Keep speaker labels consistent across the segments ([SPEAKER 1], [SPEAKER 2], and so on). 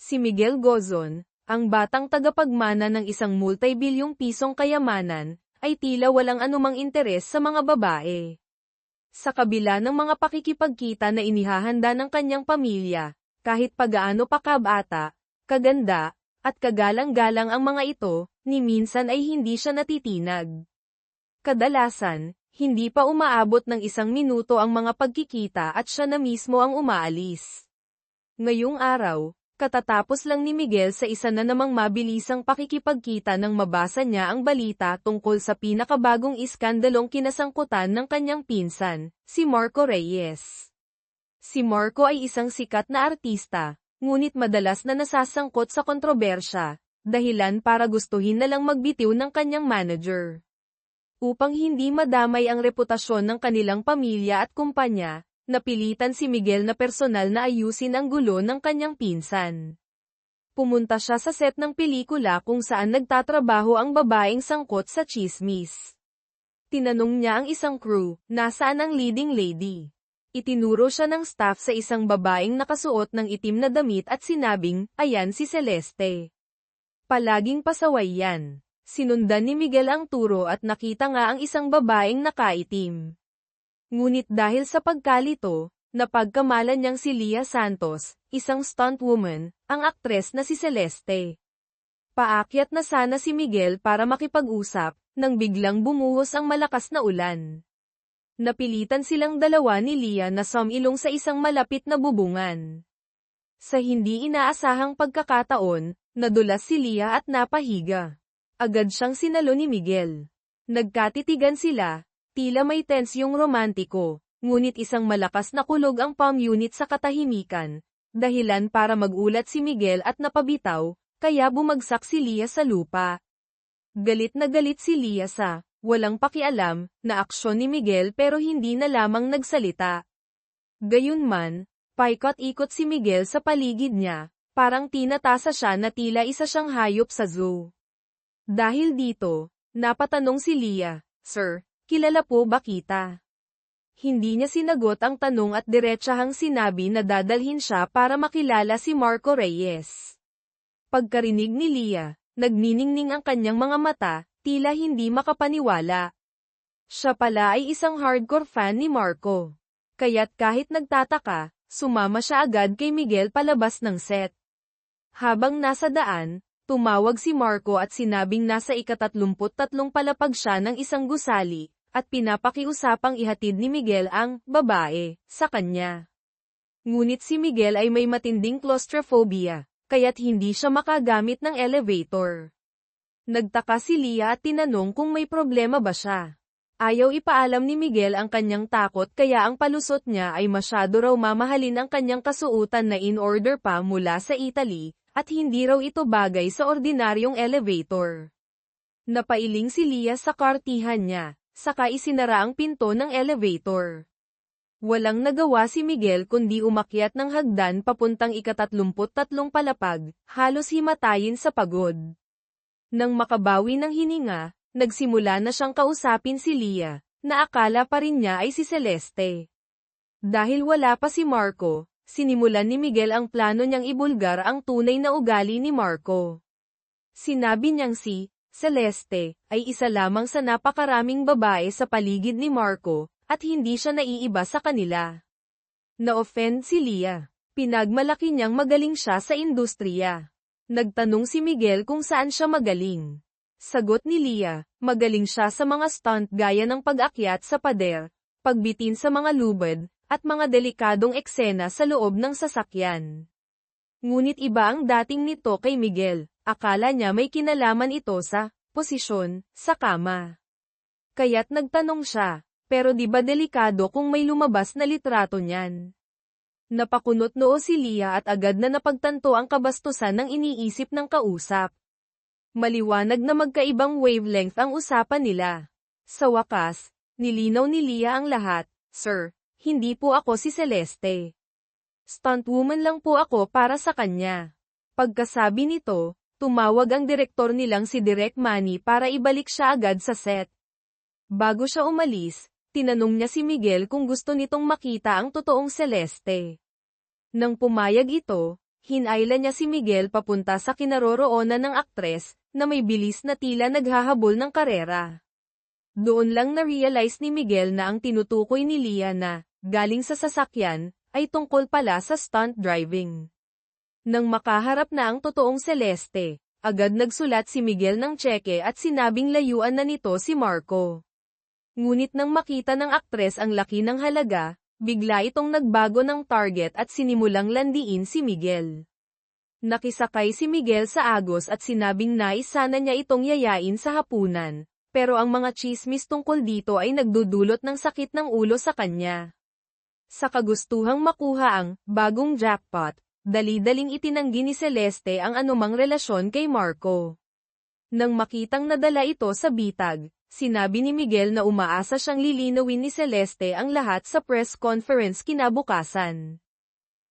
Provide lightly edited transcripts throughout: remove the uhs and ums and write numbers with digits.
[SPEAKER 1] Si Miguel Gozon, ang batang tagapagmana ng isang multi-bilyong pisong kayamanan, ay tila walang anumang interes sa mga babae. Sa kabila ng mga pakikipagkita na inihahanda ng kanyang pamilya, kahit pagaano pa kabata, kaganda, at kagalang-galang ang mga ito, ni minsan ay hindi siya natitinag. Kadalasan, hindi pa umaabot ng 1 minuto ang mga pagkikita at siya na mismo ang umaalis. Ngayong araw, katatapos lang ni Miguel sa isa na namang mabilisang pakikipagkita nang mabasa niya ang balita tungkol sa pinakabagong iskandalong kinasangkutan ng kanyang pinsan, si Marco Reyes. Si Marco ay isang sikat na artista, ngunit madalas na nasasangkot sa kontrobersya, dahilan para gustuhin na lang magbitiw ng kanyang manager. Upang hindi madamay ang reputasyon ng kanilang pamilya at kumpanya, napilitan si Miguel na personal na ayusin ang gulo ng kanyang pinsan. Pumunta siya sa set ng pelikula kung saan nagtatrabaho ang babaeng sangkot sa tsismis. Tinanong niya ang isang crew, nasaan ang leading lady? Itinuro siya ng staff sa isang babaeng nakasuot ng itim na damit at sinabing, ayan si Celeste. Palaging pasaway yan. Sinundan ni Miguel ang turo at nakita nga ang isang babaeng nakaitim. Ngunit dahil sa pagkalito, napagkamalan niyang si Lea Santos, isang stunt woman, ang aktres na si Celeste. Paakyat na sana si Miguel para makipag-usap, nang biglang bumuhos ang malakas na ulan. Napilitan silang dalawa ni Lea na sumilong sa isang malapit na bubungan. Sa hindi inaasahang pagkakataon, nadulas si Lea at napahiga. Agad siyang sinalo ni Miguel. Nagkatitigan sila, tila may tensyong romantiko, ngunit isang malakas na kulog ang palm unit sa katahimikan, dahilan para magulat si Miguel at napabitaw, kaya bumagsak si Lea sa lupa. Galit na galit si Lea sa walang pakialam na aksyon ni Miguel pero hindi na lamang nagsalita. Gayunman, paikot-ikot si Miguel sa paligid niya, parang tinatasa siya na tila isa siyang hayop sa zoo. Dahil dito, napatanong si Lea, Sir, kilala po ba kita? Hindi niya sinagot ang tanong at diretsahang sinabi na dadalhin siya para makilala si Marco Reyes. Pagkarinig ni Lea, nagniningning ang kanyang mga mata, tila hindi makapaniwala. Siya pala ay isang hardcore fan ni Marco. Kaya't kahit nagtataka, sumama siya agad kay Miguel palabas ng set. Habang nasa daan, tumawag si Marco at sinabing nasa ika-33 palapag siya ng isang gusali, at pinapakiusapang ihatid ni Miguel ang babae sa kanya. Ngunit si Miguel ay may matinding claustrophobia, kaya't hindi siya makagamit ng elevator. Nagtaka si Lea at tinanong kung may problema ba siya. Ayaw ipaalam ni Miguel ang kanyang takot kaya ang palusot niya ay masyado raw mamahalin ang kanyang kasuutan na in-order pa mula sa Italy, at hindi raw ito bagay sa ordinaryong elevator. Napailing si Lea sa kartihan niya, saka isinara ang pinto ng elevator. Walang nagawa si Miguel kundi umakyat ng hagdan papuntang ika-33 palapag, halos himatayin sa pagod. Nang makabawi ng hininga, nagsimula na siyang kausapin si Lea, na akala pa rin niya ay si Celeste. Dahil wala pa si Marco, sinimulan ni Miguel ang plano niyang ibulgar ang tunay na ugali ni Marco. Sinabi niyang si Celeste ay isa lamang sa napakaraming babae sa paligid ni Marco, at hindi siya naiiba sa kanila. Na-offend si Lea. Pinagmalaki niyang magaling siya sa industriya. Nagtanong si Miguel kung saan siya magaling. Sagot ni Lea, magaling siya sa mga stunt gaya ng pag-akyat sa pader, pagbitin sa mga lubid, at mga delikadong eksena sa loob ng sasakyan. Ngunit iba ang dating nito kay Miguel, akala niya may kinalaman ito sa posisyon sa kama. Kaya't nagtanong siya, pero di ba delikado kung may lumabas na litrato niyan? Napakunot noo si Lea at agad na napagtanto ang kabastusan ng iniisip ng kausap. Maliwanag na magkaibang wavelength ang usapan nila. Sa wakas, nilinaw ni Lea ang lahat, Sir. Hindi po ako si Celeste. Stuntwoman lang po ako para sa kanya. Pagkasabi nito, tumawag ang direktor nilang si Direk Manny para ibalik siya agad sa set. Bago siya umalis, tinanong niya si Miguel kung gusto nitong makita ang totoong Celeste. Nang pumayag ito, Hinayla niya si Miguel papunta sa kinaroroonan ng aktres, na may bilis na tila naghahabol ng karera. Doon lang na-realize ni Miguel na ang tinutukoy ni Leah na, galing sa sasakyan, ay tungkol pala sa stunt driving. Nang makaharap na ang totoong Celeste, agad nagsulat si Miguel ng tseke at sinabing layuan na nito si Marco. Ngunit nang makita ng aktres ang laki ng halaga, bigla itong nagbago ng target at sinimulang landiin si Miguel. Nakisakay si Miguel sa agos at sinabing nais sana niya itong yayain sa hapunan, pero ang mga tsismis tungkol dito ay nagdudulot ng sakit ng ulo sa kanya. Sa kagustuhang makuha ang bagong jackpot, dali-daling itinanggi ni Celeste ang anumang relasyon kay Marco. Nang makitang nadala ito sa bitag, sinabi ni Miguel na umaasa siyang lilinawin ni Celeste ang lahat sa press conference kinabukasan.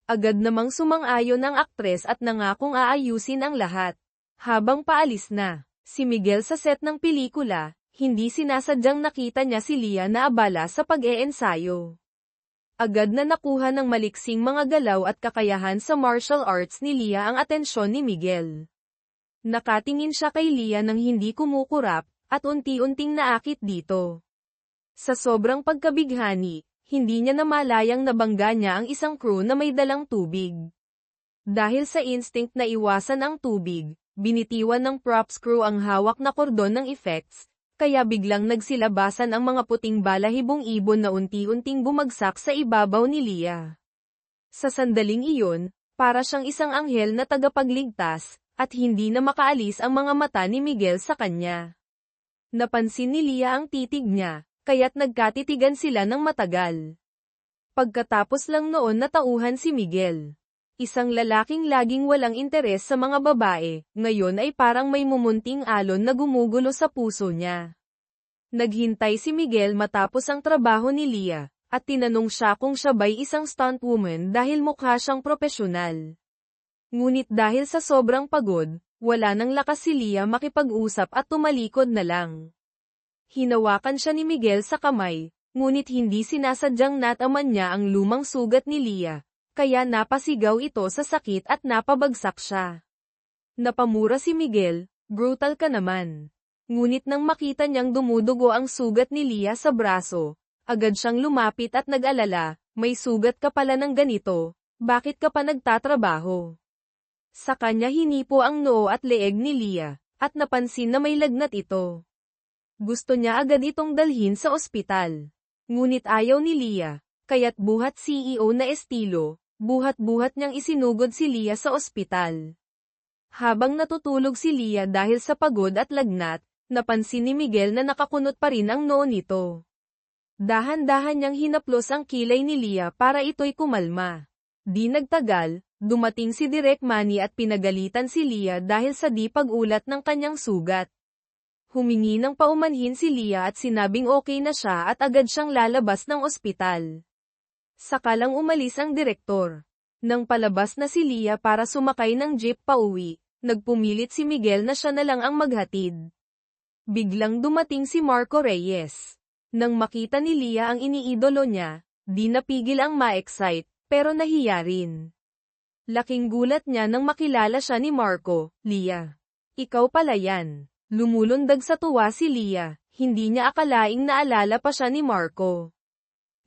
[SPEAKER 1] Agad namang sumang-ayon ang aktres at nangakong aayusin ang lahat. Habang paalis na, si Miguel sa set ng pelikula, hindi sinasadyang nakita niya si Leah na abala sa pag-eensayo. Agad na nakuha ng maliksing mga galaw at kakayahan sa martial arts ni Leah ang atensyon ni Miguel. Nakatingin siya kay Leah nang hindi kumukurap, at unti-unting naakit dito. Sa sobrang pagkabighani, hindi niya namalayang nabangga niya ang isang crew na may dalang tubig. Dahil sa instinct na iwasan ang tubig, binitiwan ng props crew ang hawak na kordon ng effects, kaya biglang nagsilabasan ang mga puting balahibong ibon na unti-unting bumagsak sa ibabaw ni Leah. Sa sandaling iyon, para siyang isang anghel na tagapagligtas, at hindi na makaalis ang mga mata ni Miguel sa kanya. Napansin ni Leah ang titig niya, kaya't nagkatitigan sila ng matagal. Pagkatapos lang noon natauhan si Miguel. Isang lalaking laging walang interes sa mga babae, ngayon ay parang may mumunting alon na gumugulo sa puso niya. Naghintay si Miguel matapos ang trabaho ni Leah, at tinanong siya kung siya ba'y isang stunt woman dahil mukha siyang propesyonal. Ngunit dahil sa sobrang pagod, wala nang lakas si Leah makipag-usap at tumalikod na lang. Hinawakan siya ni Miguel sa kamay, ngunit hindi sinasadyang nataman niya ang lumang sugat ni Leah. Kaya napasigaw ito sa sakit at napabagsak siya. Napamura si Miguel, brutal ka naman. Ngunit nang makita niyang dumudugo ang sugat ni Leah sa braso, agad siyang lumapit at nag-alala, may sugat ka pala ng ganito, bakit ka pa nagtatrabaho? Sa kanya hinipo ang noo at leeg ni Leah, at napansin na may lagnat ito. Gusto niya agad itong dalhin sa ospital. Ngunit ayaw ni Leah, kaya't buhat CEO na estilo, buhat-buhat niyang isinugod si Leah sa ospital. Habang natutulog si Leah dahil sa pagod at lagnat, napansin ni Miguel na nakakunot pa rin ang noo nito. Dahan-dahan niyang hinaplos ang kilay ni Leah para ito'y kumalma. Di nagtagal, dumating si Direk Manny at pinagalitan si Leah dahil sa di pag-ulat ng kanyang sugat. Humingi ng paumanhin si Leah at sinabing okay na siya at agad siyang lalabas ng ospital. Saka lang umalis ang direktor. Nang palabas na si Leah para sumakay ng jeep pauwi, nagpumilit si Miguel na siya na lang ang maghatid. Biglang dumating si Marco Reyes. Nang makita ni Leah ang iniidolo niya, di napigil ang ma-excite, pero nahiya rin. Laking gulat niya nang makilala siya ni Marco. Leah, ikaw pala yan. Lumulundag sa tuwa si Leah, hindi niya akalaing naalala pa siya ni Marco.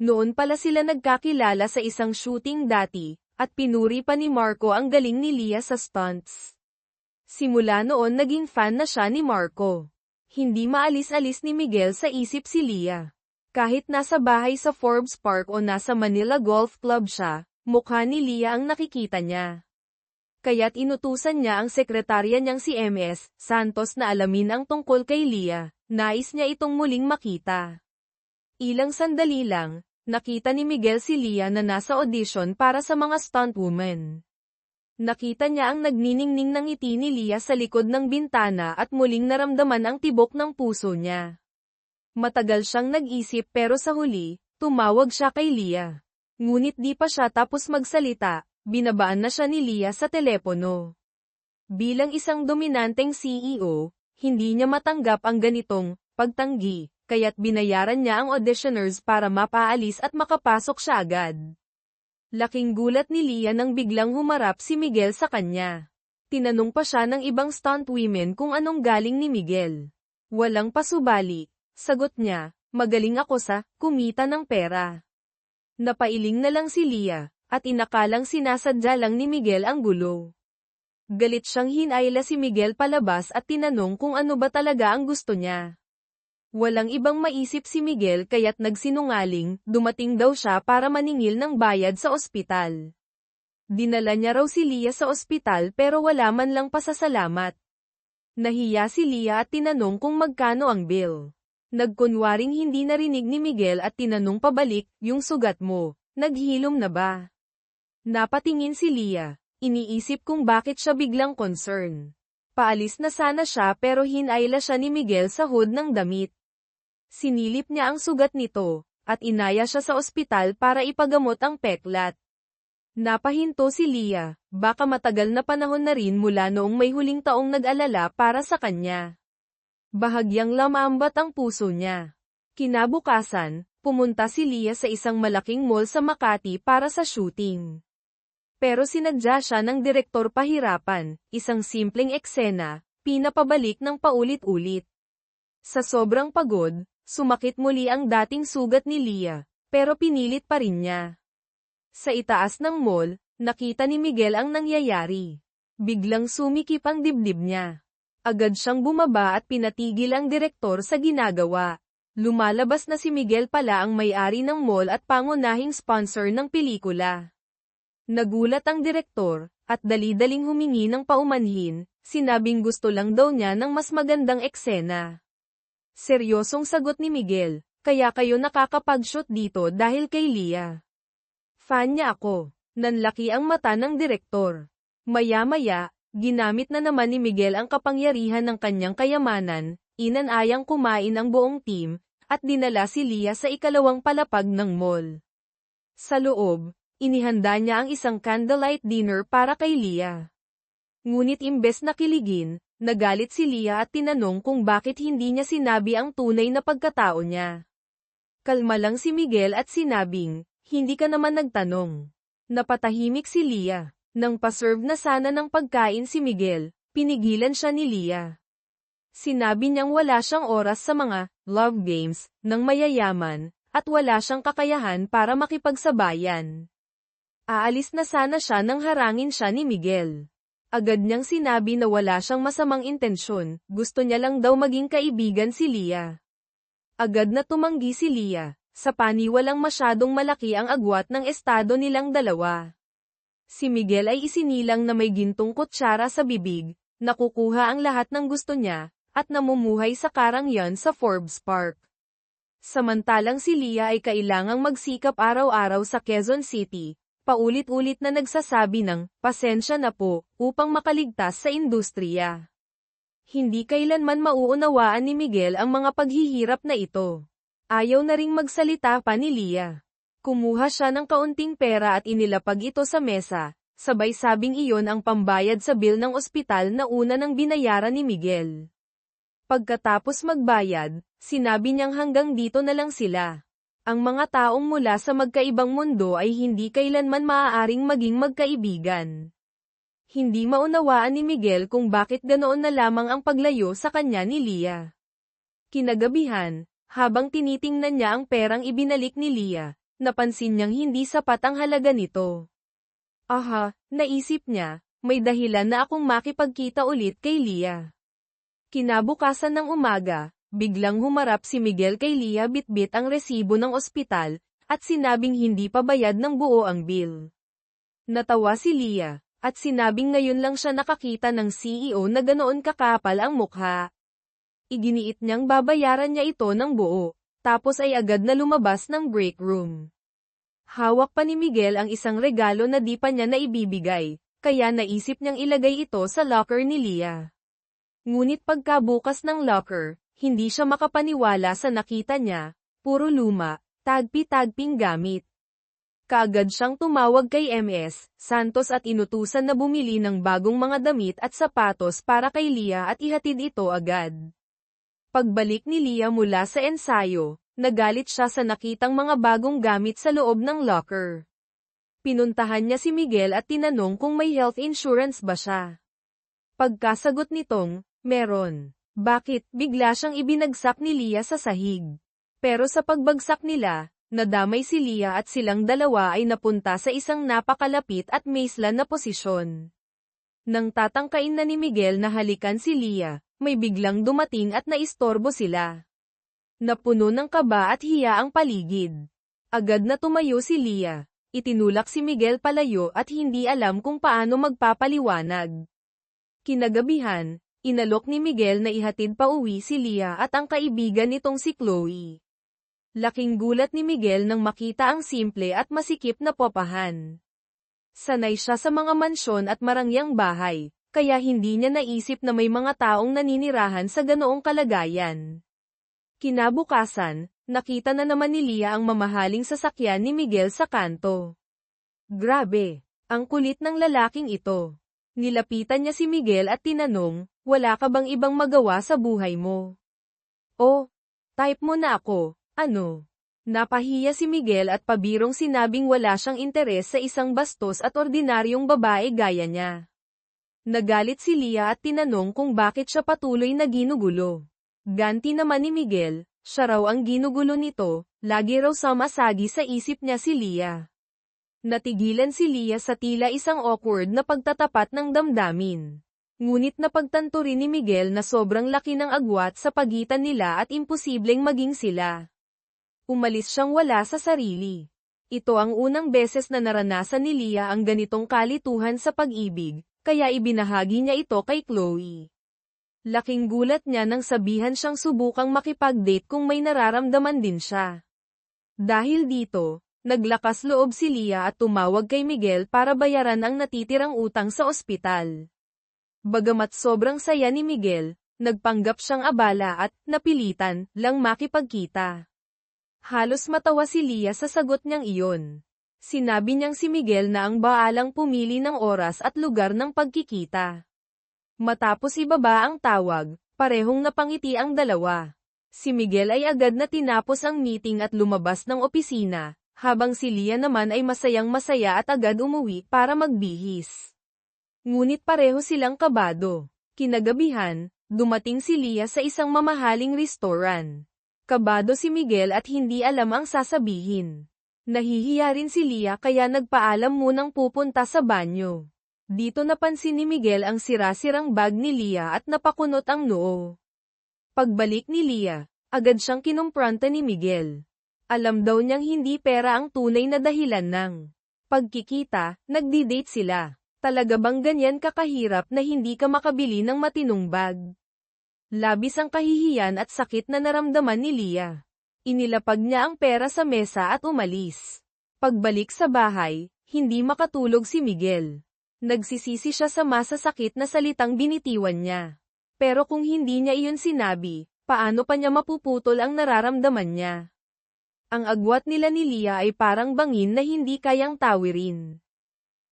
[SPEAKER 1] Noon pala sila nagkakilala sa isang shooting dati, at pinuri pa ni Marco ang galing ni Leah sa stunts. Simula noon naging fan na siya ni Marco. Hindi maalis-alis ni Miguel sa isip si Leah. Kahit nasa bahay sa Forbes Park o nasa Manila Golf Club siya, mukha ni Leah ang nakikita niya. Kaya't inutusan niya ang sekretarya niyang si MS Santos na alamin ang tungkol kay Leah, nais niya itong muling makita. Ilang sandali lang, nakita ni Miguel si Leah na nasa audition para sa mga stunt woman. Nakita niya ang nagniningning ng ngiti ni Leah sa likod ng bintana at muling naramdaman ang tibok ng puso niya. Matagal siyang nag-isip pero sa huli, tumawag siya kay Leah. Ngunit di pa siya tapos magsalita, binabaan na siya ni Leah sa telepono. Bilang isang dominanteng CEO, hindi niya matanggap ang ganitong pagtanggi. Kaya't binayaran niya ang auditioners para mapaalis at makapasok siya agad. Laking gulat ni Leah nang biglang humarap si Miguel sa kanya. Tinanong pa siya ng ibang stunt women kung anong galing ni Miguel. Walang pasubali. Sagot niya, magaling ako sa kumita ng pera. Napailing na lang si Leah, at inakalang sinasadya lang ni Miguel ang gulo. Galit siyang hinayla si Miguel palabas at tinanong kung ano ba talaga ang gusto niya. Walang ibang maisip si Miguel kaya't nagsinungaling, dumating daw siya para maningil ng bayad sa ospital. Dinala niya raw si Leah sa ospital pero wala man lang pasasalamat. Nahiya si Leah at tinanong kung magkano ang bill. Nagkunwaring hindi narinig ni Miguel at tinanong pabalik, yung sugat mo, naghilom na ba? Napatingin si Leah, iniisip kung bakit siya biglang concern. Paalis na sana siya pero hinayla siya ni Miguel sa hood ng damit. Sinilip niya ang sugat nito, at inaya siya sa ospital para ipagamot ang peklat. Napahinto si Leah, baka matagal na panahon na rin mula noong may huling taong nag-alala para sa kanya. Bahagyang lamambat ang puso niya. Kinabukasan, pumunta si Leah sa isang malaking mall sa Makati para sa shooting. Pero sinadya siya ng direktor pahirapan, isang simpleng eksena, pinapabalik ng paulit-ulit. Sa sobrang pagod, sumakit muli ang dating sugat ni Leah, pero pinilit pa rin niya. Sa itaas ng mall, nakita ni Miguel ang nangyayari. Biglang sumikip ang dibdib niya. Agad siyang bumaba at pinatigil ang direktor sa ginagawa. Lumalabas na si Miguel pala ang may-ari ng mall at pangunahing sponsor ng pelikula. Nagulat ang direktor, at dali-daling humingi ng paumanhin, sinabing gusto lang daw niya ng mas magandang eksena. Seryosong sagot ni Miguel, kaya kayo nakakapag-shoot dito dahil kay Leah. Fan niya ako. Nanlaki ang mata ng direktor. Maya-maya, ginamit na naman ni Miguel ang kapangyarihan ng kanyang kayamanan, inanayang kumain ang buong team, at dinala si Leah sa ikalawang palapag ng mall. Sa loob, inihanda niya ang isang candlelight dinner para kay Leah. Ngunit imbes na kiligin, nagalit si Leah at tinanong kung bakit hindi niya sinabi ang tunay na pagkatao niya. Kalma lang si Miguel at sinabing, hindi ka naman nagtanong. Napatahimik si Leah. Nang paserve na sana ng pagkain si Miguel, pinigilan siya ni Leah. Sinabi niyang wala siyang oras sa mga love games ng mayayaman, at wala siyang kakayahan para makipagsabayan. Aalis na sana siya nang harangin siya ni Miguel. Agad niyang sinabi na wala siyang masamang intensyon, gusto niya lang daw maging kaibigan si Leah. Agad na tumanggi si Leah, sa paniwalang masyadong malaki ang agwat ng estado nilang dalawa. Si Miguel ay isinilang na may gintong kutsara sa bibig, nakukuha ang lahat ng gusto niya, at namumuhay sa karangyan sa Forbes Park. Samantalang si Leah ay kailangang magsikap araw-araw sa Quezon City, paulit-ulit na nagsasabi ng, pasensya na po, upang makaligtas sa industriya. Hindi kailanman mauunawaan ni Miguel ang mga paghihirap na ito. Ayaw na ring magsalita pa ni Leah. Kumuha siya ng kaunting pera at inilapag ito sa mesa, sabay sabing iyon ang pambayad sa bill ng ospital na una nang binayaran ni Miguel. Pagkatapos magbayad, sinabi niyang hanggang dito na lang sila. Ang mga taong mula sa magkaibang mundo ay hindi kailanman maaaring maging magkaibigan. Hindi maunawaan ni Miguel kung bakit ganoon na lamang ang paglayo sa kanya ni Leah. Kinagabihan, habang tinitingnan niya ang perang ibinalik ni Leah, napansin niyang hindi sapat ang halaga nito. Aha, naisip niya, may dahilan na akong makipagkita ulit kay Leah. Kinabukasan ng umaga, biglang humarap si Miguel kay Leah bitbit ang resibo ng ospital, at sinabing hindi pa bayad ng buo ang bill. Natawa si Leah, at sinabing ngayon lang siya nakakita ng CEO na ganoon kakapal ang mukha. Iginiit niyang babayaran niya ito ng buo. Tapos ay agad na lumabas ng break room. Hawak pa ni Miguel ang isang regalo na di pa niya naibibigay, kaya naisip niyang ilagay ito sa locker ni Leah. Ngunit pagkabukas ng locker, hindi siya makapaniwala sa nakita niya, puro luma, tagpi-tagping gamit. Kaagad siyang tumawag kay MS Santos at inutusan na bumili ng bagong mga damit at sapatos para kay Leah at ihatid ito agad. Pagbalik ni Leah mula sa ensayo, nagalit siya sa nakitang mga bagong gamit sa loob ng locker. Pinuntahan niya si Miguel at tinanong kung may health insurance ba siya. Pagkasagot nitong, meron. Bakit, bigla siyang ibinagsak ni Leah sa sahig. Pero sa pagbagsak nila, nadamay si Leah at silang dalawa ay napunta sa isang napakalapit at maisla na posisyon. Nang tatangkain na ni Miguel na halikan si Leah, may biglang dumating at naistorbo sila. Napuno ng kaba at hiya ang paligid. Agad na tumayo si Leah. Itinulak si Miguel palayo at hindi alam kung paano magpapaliwanag. Kinagabihan, inalok ni Miguel na ihatid pa uwi si Leah at ang kaibigan nitong si Chloe. Laking gulat ni Miguel nang makita ang simple at masikip na popahan. Sanay siya sa mga mansyon at marangyang bahay, kaya hindi niya naisip na may mga taong naninirahan sa ganoong kalagayan. Kinabukasan, nakita na naman ni Leah ang mamahaling sasakyan ni Miguel sa kanto. Grabe, ang kulit ng lalaking ito. Nilapitan niya si Miguel at tinanong, wala ka bang ibang magawa sa buhay mo? Oh, type mo na ako, ano? Napahiya si Miguel at pabirong sinabing wala siyang interes sa isang bastos at ordinaryong babae gaya niya. Nagalit si Leah at tinanong kung bakit siya patuloy na ginugulo. Ganti naman ni Miguel, siya raw ang ginugulo nito, lagi raw sumasagi sa isip niya si Leah. Natigilan si Leah sa tila isang awkward na pagtatapat ng damdamin. Ngunit napagtanto rin ni Miguel na sobrang laki ng agwat sa pagitan nila at imposibleng maging sila. Umalis siyang wala sa sarili. Ito ang unang beses na naranasan ni Leah ang ganitong kalituhan sa pag-ibig, kaya ibinahagi niya ito kay Chloe. Laking gulat niya nang sabihan siyang subukang makipag-date kung may nararamdaman din siya. Dahil dito, naglakas loob si Leah at tumawag kay Miguel para bayaran ang natitirang utang sa ospital. Bagamat sobrang saya ni Miguel, nagpanggap siyang abala at napilitan lang makipagkita. Halos matawa si Leah sa sagot niyang iyon. Sinabi niyang si Miguel na ang baalang pumili ng oras at lugar ng pagkikita. Matapos ibaba ang tawag, parehong napangiti ang dalawa. Si Miguel ay agad na tinapos ang meeting at lumabas ng opisina, habang si Leah naman ay masayang masaya at agad umuwi para magbihis. Ngunit pareho silang kabado. Kinagabihan, dumating si Leah sa isang mamahaling restaurant. Kabado si Miguel at hindi alam ang sasabihin. Nahihiya rin si Leah kaya nagpaalam munang pupunta sa banyo. Dito napansin ni Miguel ang sira-sirang bag ni Leah at napakunot ang noo. Pagbalik ni Leah, agad siyang kinumpronta ni Miguel. Alam daw niyang hindi pera ang tunay na dahilan ng pagkikita, nagdi-date sila. Talaga bang ganyan kakahirap na hindi ka makabili ng matinong bag? Labis ang kahihiyan at sakit na naramdaman ni Leah. Inilapag niya ang pera sa mesa at umalis. Pagbalik sa bahay, hindi makatulog si Miguel. Nagsisisi siya sa masasakit na salitang binitiwan niya. Pero kung hindi niya iyon sinabi, paano pa niya mapuputol ang nararamdaman niya? Ang agwat nila ni Leah ay parang bangin na hindi kayang tawirin.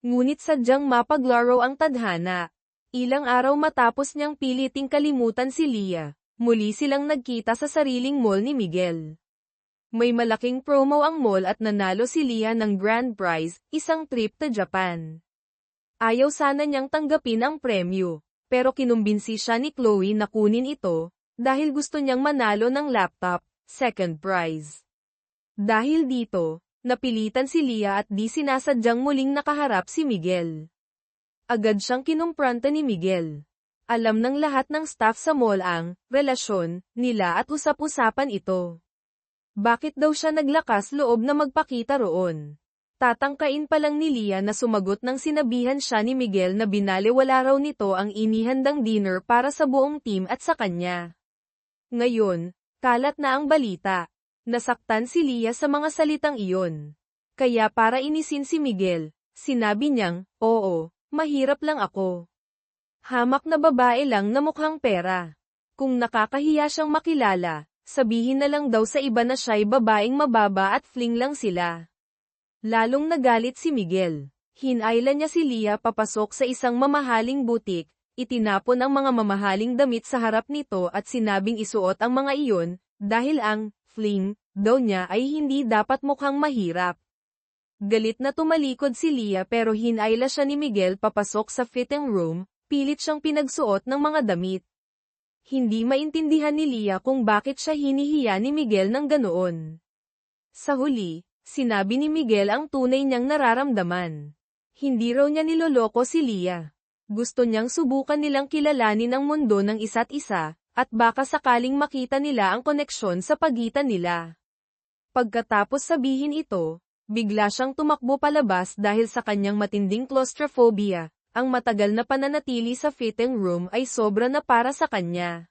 [SPEAKER 1] Ngunit sadyang mapaglaro ang tadhana. Ilang araw matapos niyang piliting kalimutan si Leah, muli silang nagkita sa sariling mall ni Miguel. May malaking promo ang mall at nanalo si Leah ng grand prize, isang trip to Japan. Ayaw sana niyang tanggapin ang premyo, pero kinumbinsi siya ni Chloe na kunin ito, dahil gusto niyang manalo ng laptop, second prize. Dahil dito, napilitan si Leah at di sinasadyang muling nakaharap si Miguel. Agad siyang kinumpronta ni Miguel. Alam ng lahat ng staff sa mall ang relasyon nila at usap-usapan ito. Bakit daw siya naglakas loob na magpakita roon? Tatangkain pa lang ni Leah na sumagot nang sinabihan siya ni Miguel na binaliwala raw nito ang inihandang dinner para sa buong team at sa kanya. Ngayon, kalat na ang balita. Nasaktan si Leah sa mga salitang iyon. Kaya para inisin si Miguel, sinabi niyang, oo, mahirap lang ako. Hamak na babae lang na mukhang pera. Kung nakakahiya siyang makilala, sabihin na lang daw sa iba na siya'y babaeng mababa at fling lang sila. Lalong nagalit si Miguel. Hinayla niya si Leah papasok sa isang mamahaling butik, itinapon ang mga mamahaling damit sa harap nito at sinabing isuot ang mga iyon, dahil ang fling daw niya ay hindi dapat mukhang mahirap. Galit na tumalikod si Leah pero hinayla siya ni Miguel papasok sa fitting room, pilit siyang pinagsuot ng mga damit. Hindi maintindihan ni Leah kung bakit siya hinihiya ni Miguel ng ganoon. Sa huli, sinabi ni Miguel ang tunay niyang nararamdaman. Hindi raw niya niloloko si Leah. Gusto niyang subukan nilang kilalanin ang mundo ng isa't isa, at baka sakaling makita nila ang koneksyon sa pagitan nila. Pagkatapos sabihin ito, bigla siyang tumakbo palabas dahil sa kanyang matinding claustrophobia. Ang matagal na pananatili sa fitting room ay sobra na para sa kanya.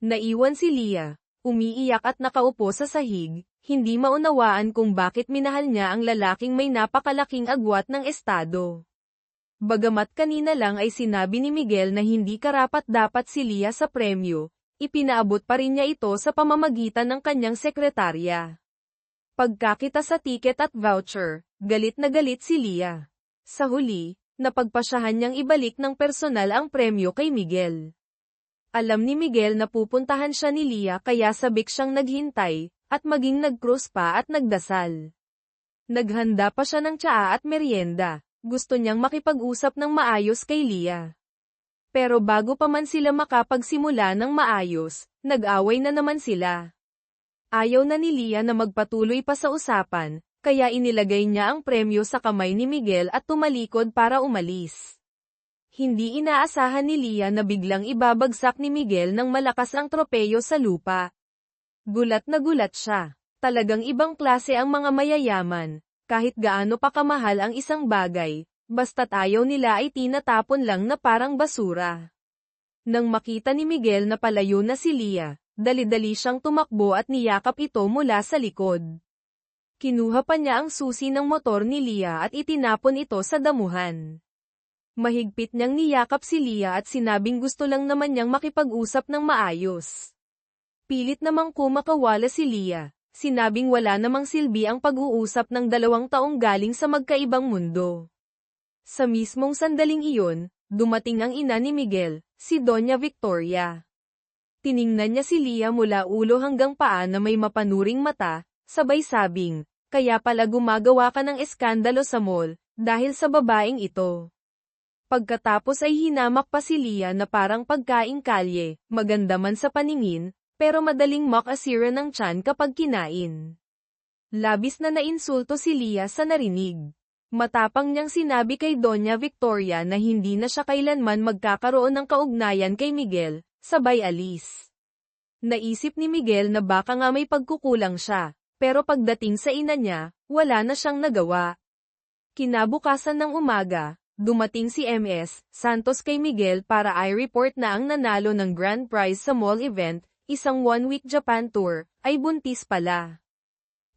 [SPEAKER 1] Naiwan si Leah, umiiyak at nakaupo sa sahig, hindi maunawaan kung bakit minahal niya ang lalaking may napakalaking agwat ng estado. Bagamat kanina lang ay sinabi ni Miguel na hindi karapat-dapat si Leah sa premyo, ipinaabot pa rin niya ito sa pamamagitan ng kanyang sekretarya. Pagkakita sa ticket at voucher, galit na galit si Leah. Sa huli, napagpasyahan niyang ibalik ng personal ang premyo kay Miguel. Alam ni Miguel na pupuntahan siya ni Leah kaya sabik siyang naghintay, at maging nag-cruise pa at nagdasal. Naghanda pa siya ng tsaa at merienda. Gusto niyang makipag-usap ng maayos kay Leah. Pero bago pa man sila makapagsimula ng maayos, nag-away na naman sila. Ayaw na ni Leah na magpatuloy pa sa usapan, kaya inilagay niya ang premyo sa kamay ni Miguel at tumalikod para umalis. Hindi inaasahan ni Leah na biglang ibabagsak ni Miguel ng malakas ang tropeyo sa lupa. Gulat na gulat siya. Talagang ibang klase ang mga mayayaman. Kahit gaano pa kamahal ang isang bagay, basta't ayaw nila ay tinatapon lang na parang basura. Nang makita ni Miguel na palayo na si Leah, dali-dali siyang tumakbo at niyakap ito mula sa likod. Kinuha pa niya ang susi ng motor ni Leah at itinapon ito sa damuhan. Mahigpit niyang niyakap si Leah at sinabing gusto lang naman niyang makipag-usap ng maayos. Pilit namang kumakawala si Leah. Sinabing wala namang silbi ang pag-uusap ng 2 taong galing sa magkaibang mundo. Sa mismong sandaling iyon, dumating ang ina ni Miguel, si Doña Victoria. Tiningnan niya si Leah mula ulo hanggang paa na may mapanuring mata, sabay sabing, kaya pala gumagawa ka ng eskandalo sa mall, dahil sa babaeng ito. Pagkatapos ay hinamak pa si Leah na parang pagkaing kalye, maganda man sa paningin, pero madaling makasira ng tiyan kapag kinain. Labis na nainsulto si Leah sa narinig. Matapang niyang sinabi kay Doña Victoria na hindi na siya kailanman magkakaroon ng kaugnayan kay Miguel, sabay alis. Naisip ni Miguel na baka nga may pagkukulang siya, pero pagdating sa ina niya, wala na siyang nagawa. Kinabukasan ng umaga, dumating si MS Santos kay Miguel para i-report na ang nanalo ng grand prize sa mall event, isang 1-week Japan tour, ay buntis pala.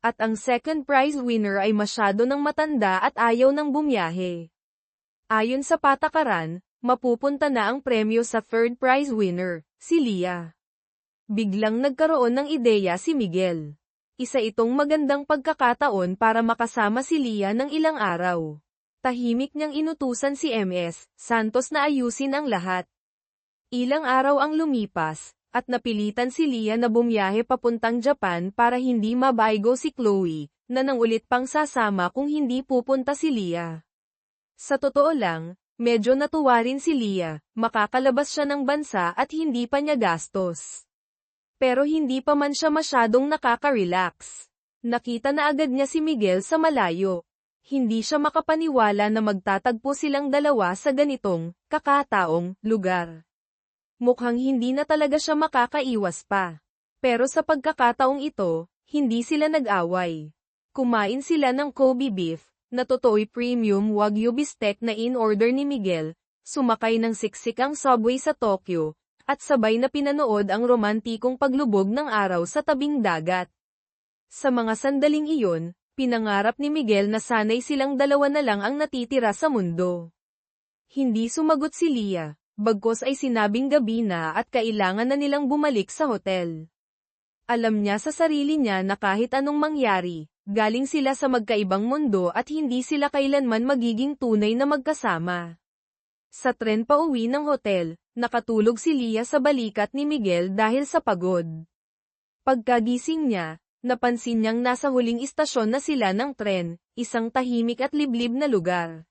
[SPEAKER 1] At ang second prize winner ay masyado ng matanda at ayaw ng bumiyahe. Ayon sa patakaran, mapupunta na ang premyo sa third prize winner, si Leah. Biglang nagkaroon ng ideya si Miguel. Isa itong magandang pagkakataon para makasama si Leah ng ilang araw. Tahimik niyang inutusan si MS Santos na ayusin ang lahat. Ilang araw ang lumipas, at napilitan si Leah na bumiyahe papuntang Japan para hindi mabaigo si Chloe, na nang ulit pang sasama kung hindi pupunta si Leah. Sa totoo lang, medyo natuwa rin si Leah, makakalabas siya ng bansa at hindi pa niya gastos. Pero hindi pa man siya masyadong nakaka-relax. Nakita na agad niya si Miguel sa malayo. Hindi siya makapaniwala na magtatagpo silang dalawa sa ganitong, kakataong, lugar. Mukhang hindi na talaga siya makakaiwas pa. Pero sa pagkakataong ito, hindi sila nag-away. Kumain sila ng Kobe beef, na totoo'y premium Wagyu bistec na in-order ni Miguel, sumakay ng siksik ang subway sa Tokyo, at sabay na pinanood ang romantikong paglubog ng araw sa tabing dagat. Sa mga sandaling iyon, pinangarap ni Miguel na sanay silang dalawa na lang ang natitira sa mundo. Hindi sumagot si Leah. Bagkos ay sinabing gabi na at kailangan na nilang bumalik sa hotel. Alam niya sa sarili niya na kahit anong mangyari, galing sila sa magkaibang mundo at hindi sila kailanman magiging tunay na magkasama. Sa tren pa uwi ng hotel, nakatulog si Leah sa balikat ni Miguel dahil sa pagod. Pagkagising niya, Napansin niyang nasa huling istasyon na sila ng tren, isang tahimik at liblib na lugar.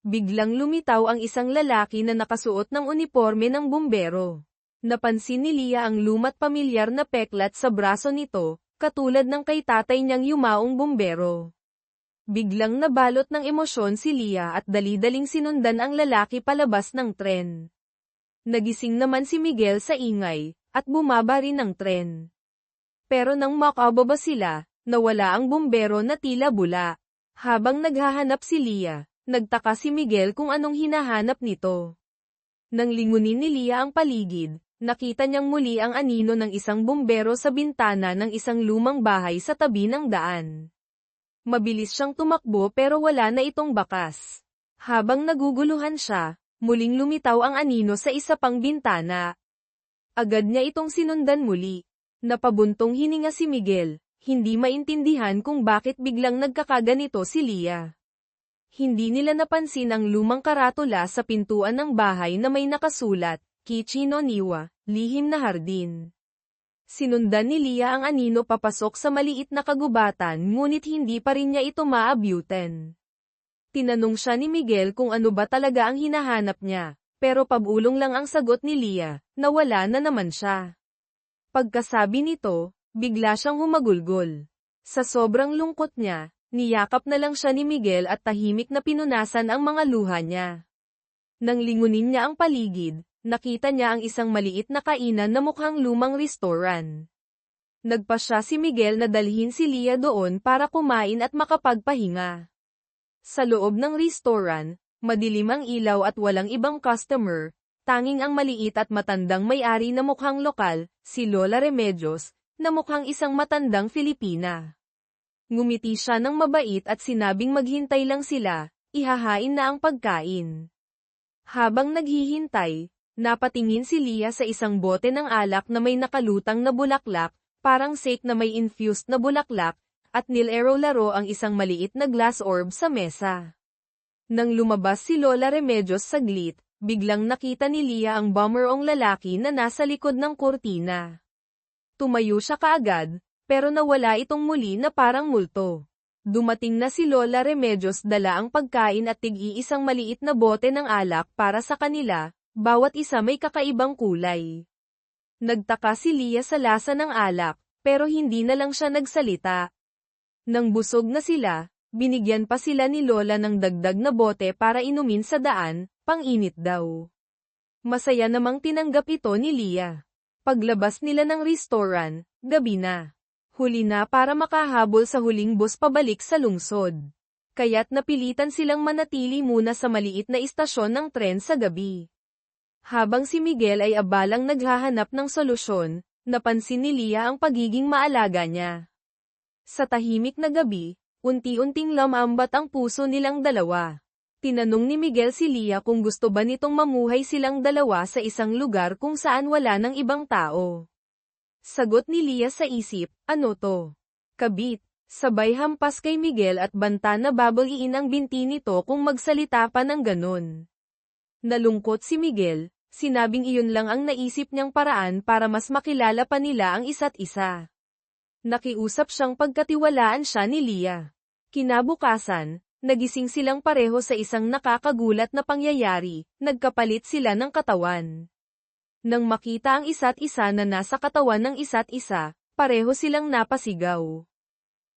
[SPEAKER 1] Biglang lumitaw ang isang lalaki na nakasuot ng uniporme ng bumbero. Napansin ni Leah ang luma't pamilyar na peklat sa braso nito, katulad ng kay tatay niyang yumaong bumbero. Biglang nabalot ng emosyon si Leah at dali-daling sinundan ang lalaki palabas ng tren. Nagising naman si Miguel sa ingay, at bumaba rin ng tren. Pero nang makababa sila, nawala ang bumbero na tila bula. Habang naghahanap si Leah, nagtaka si Miguel kung anong hinahanap nito. Nang lingunin ni Leah ang paligid, nakita niyang muli ang anino ng isang bumbero sa bintana ng isang lumang bahay sa tabi ng daan. Mabilis siyang tumakbo pero wala na itong bakas. Habang naguguluhan siya, muling lumitaw ang anino sa isa pang bintana. Agad niya itong sinundan muli. Napabuntong hininga si Miguel, hindi maintindihan kung bakit biglang nagkakaganito si Leah. Hindi nila napansin ang lumang karatula sa pintuan ng bahay na may nakasulat, Kichi no Niwa, lihim na hardin. Sinundan ni Leah ang anino papasok sa maliit na kagubatan ngunit hindi pa rin niya ito maabyutan. Tinanong siya ni Miguel kung ano ba talaga ang hinahanap niya, pero pabulong lang ang sagot ni Leah, na wala na naman siya. Pagkasabi nito, bigla siyang humagulgol. Sa sobrang lungkot niya, niyakap na lang siya ni Miguel at tahimik na pinunasan ang mga luha niya. Nang lingunin niya ang paligid, nakita niya ang isang maliit na kainan na mukhang lumang restoran. Nagpasya si Miguel na dalhin si Leah doon para kumain at makapagpahinga. Sa loob ng restoran, madilim ang ilaw at walang ibang customer, tanging ang maliit at matandang may-ari na mukhang lokal, si Lola Remedios, na mukhang isang matandang Filipina. Ngumiti siya ng mabait at sinabing maghintay lang sila, ihahain na ang pagkain. Habang naghihintay, napatingin si Leah sa isang bote ng alak na may nakalutang na bulaklak, parang sake na may infused na bulaklak, at nilaro-laro ang isang maliit na glass orb sa mesa. Nang lumabas si Lola Remedios saglit, biglang nakita ni Leah ang bummerong lalaki na nasa likod ng kurtina. Tumayo siya kaagad, pero nawala itong muli na parang multo. Dumating na si Lola Remedios dala ang pagkain at tig-iisang maliit na bote ng alak para sa kanila, bawat isa may kakaibang kulay. Nagtaka si Leah sa lasa ng alak, pero hindi na lang siya nagsalita. Nang busog na sila, binigyan pa sila ni Lola ng dagdag na bote para inumin sa daan, pang-init daw. Masaya namang tinanggap ito ni Leah. Paglabas nila ng restoran, gabi na. Huli na para makahabol sa huling bus pabalik sa lungsod. Kaya't napilitan silang manatili muna sa maliit na istasyon ng tren sa gabi. Habang si Miguel ay abalang naghahanap ng solusyon, napansin ni Leah ang pagiging maalaga niya. Sa tahimik na gabi, unti-unting lamambat ang puso nilang dalawa. Tinanong ni Miguel si Leah kung gusto ba nitong mamuhay silang dalawa sa isang lugar kung saan wala ng ibang tao. Sagot ni Leah sa isip, ano to? Kabit. Sabay hampas kay Miguel at banta na babaliin ang binti nito kung magsalita pa ng ganun. Nalungkot si Miguel, sinabing iyon lang ang naisip niyang paraan para mas makilala pa nila ang isa't isa. Nakiusap siyang pagkatiwalaan siya ni Leah. Kinabukasan, nagising silang pareho sa isang nakakagulat na pangyayari, nagkapalit sila ng katawan. Nang makita ang isa't isa na nasa katawan ng isa't isa, pareho silang napasigaw.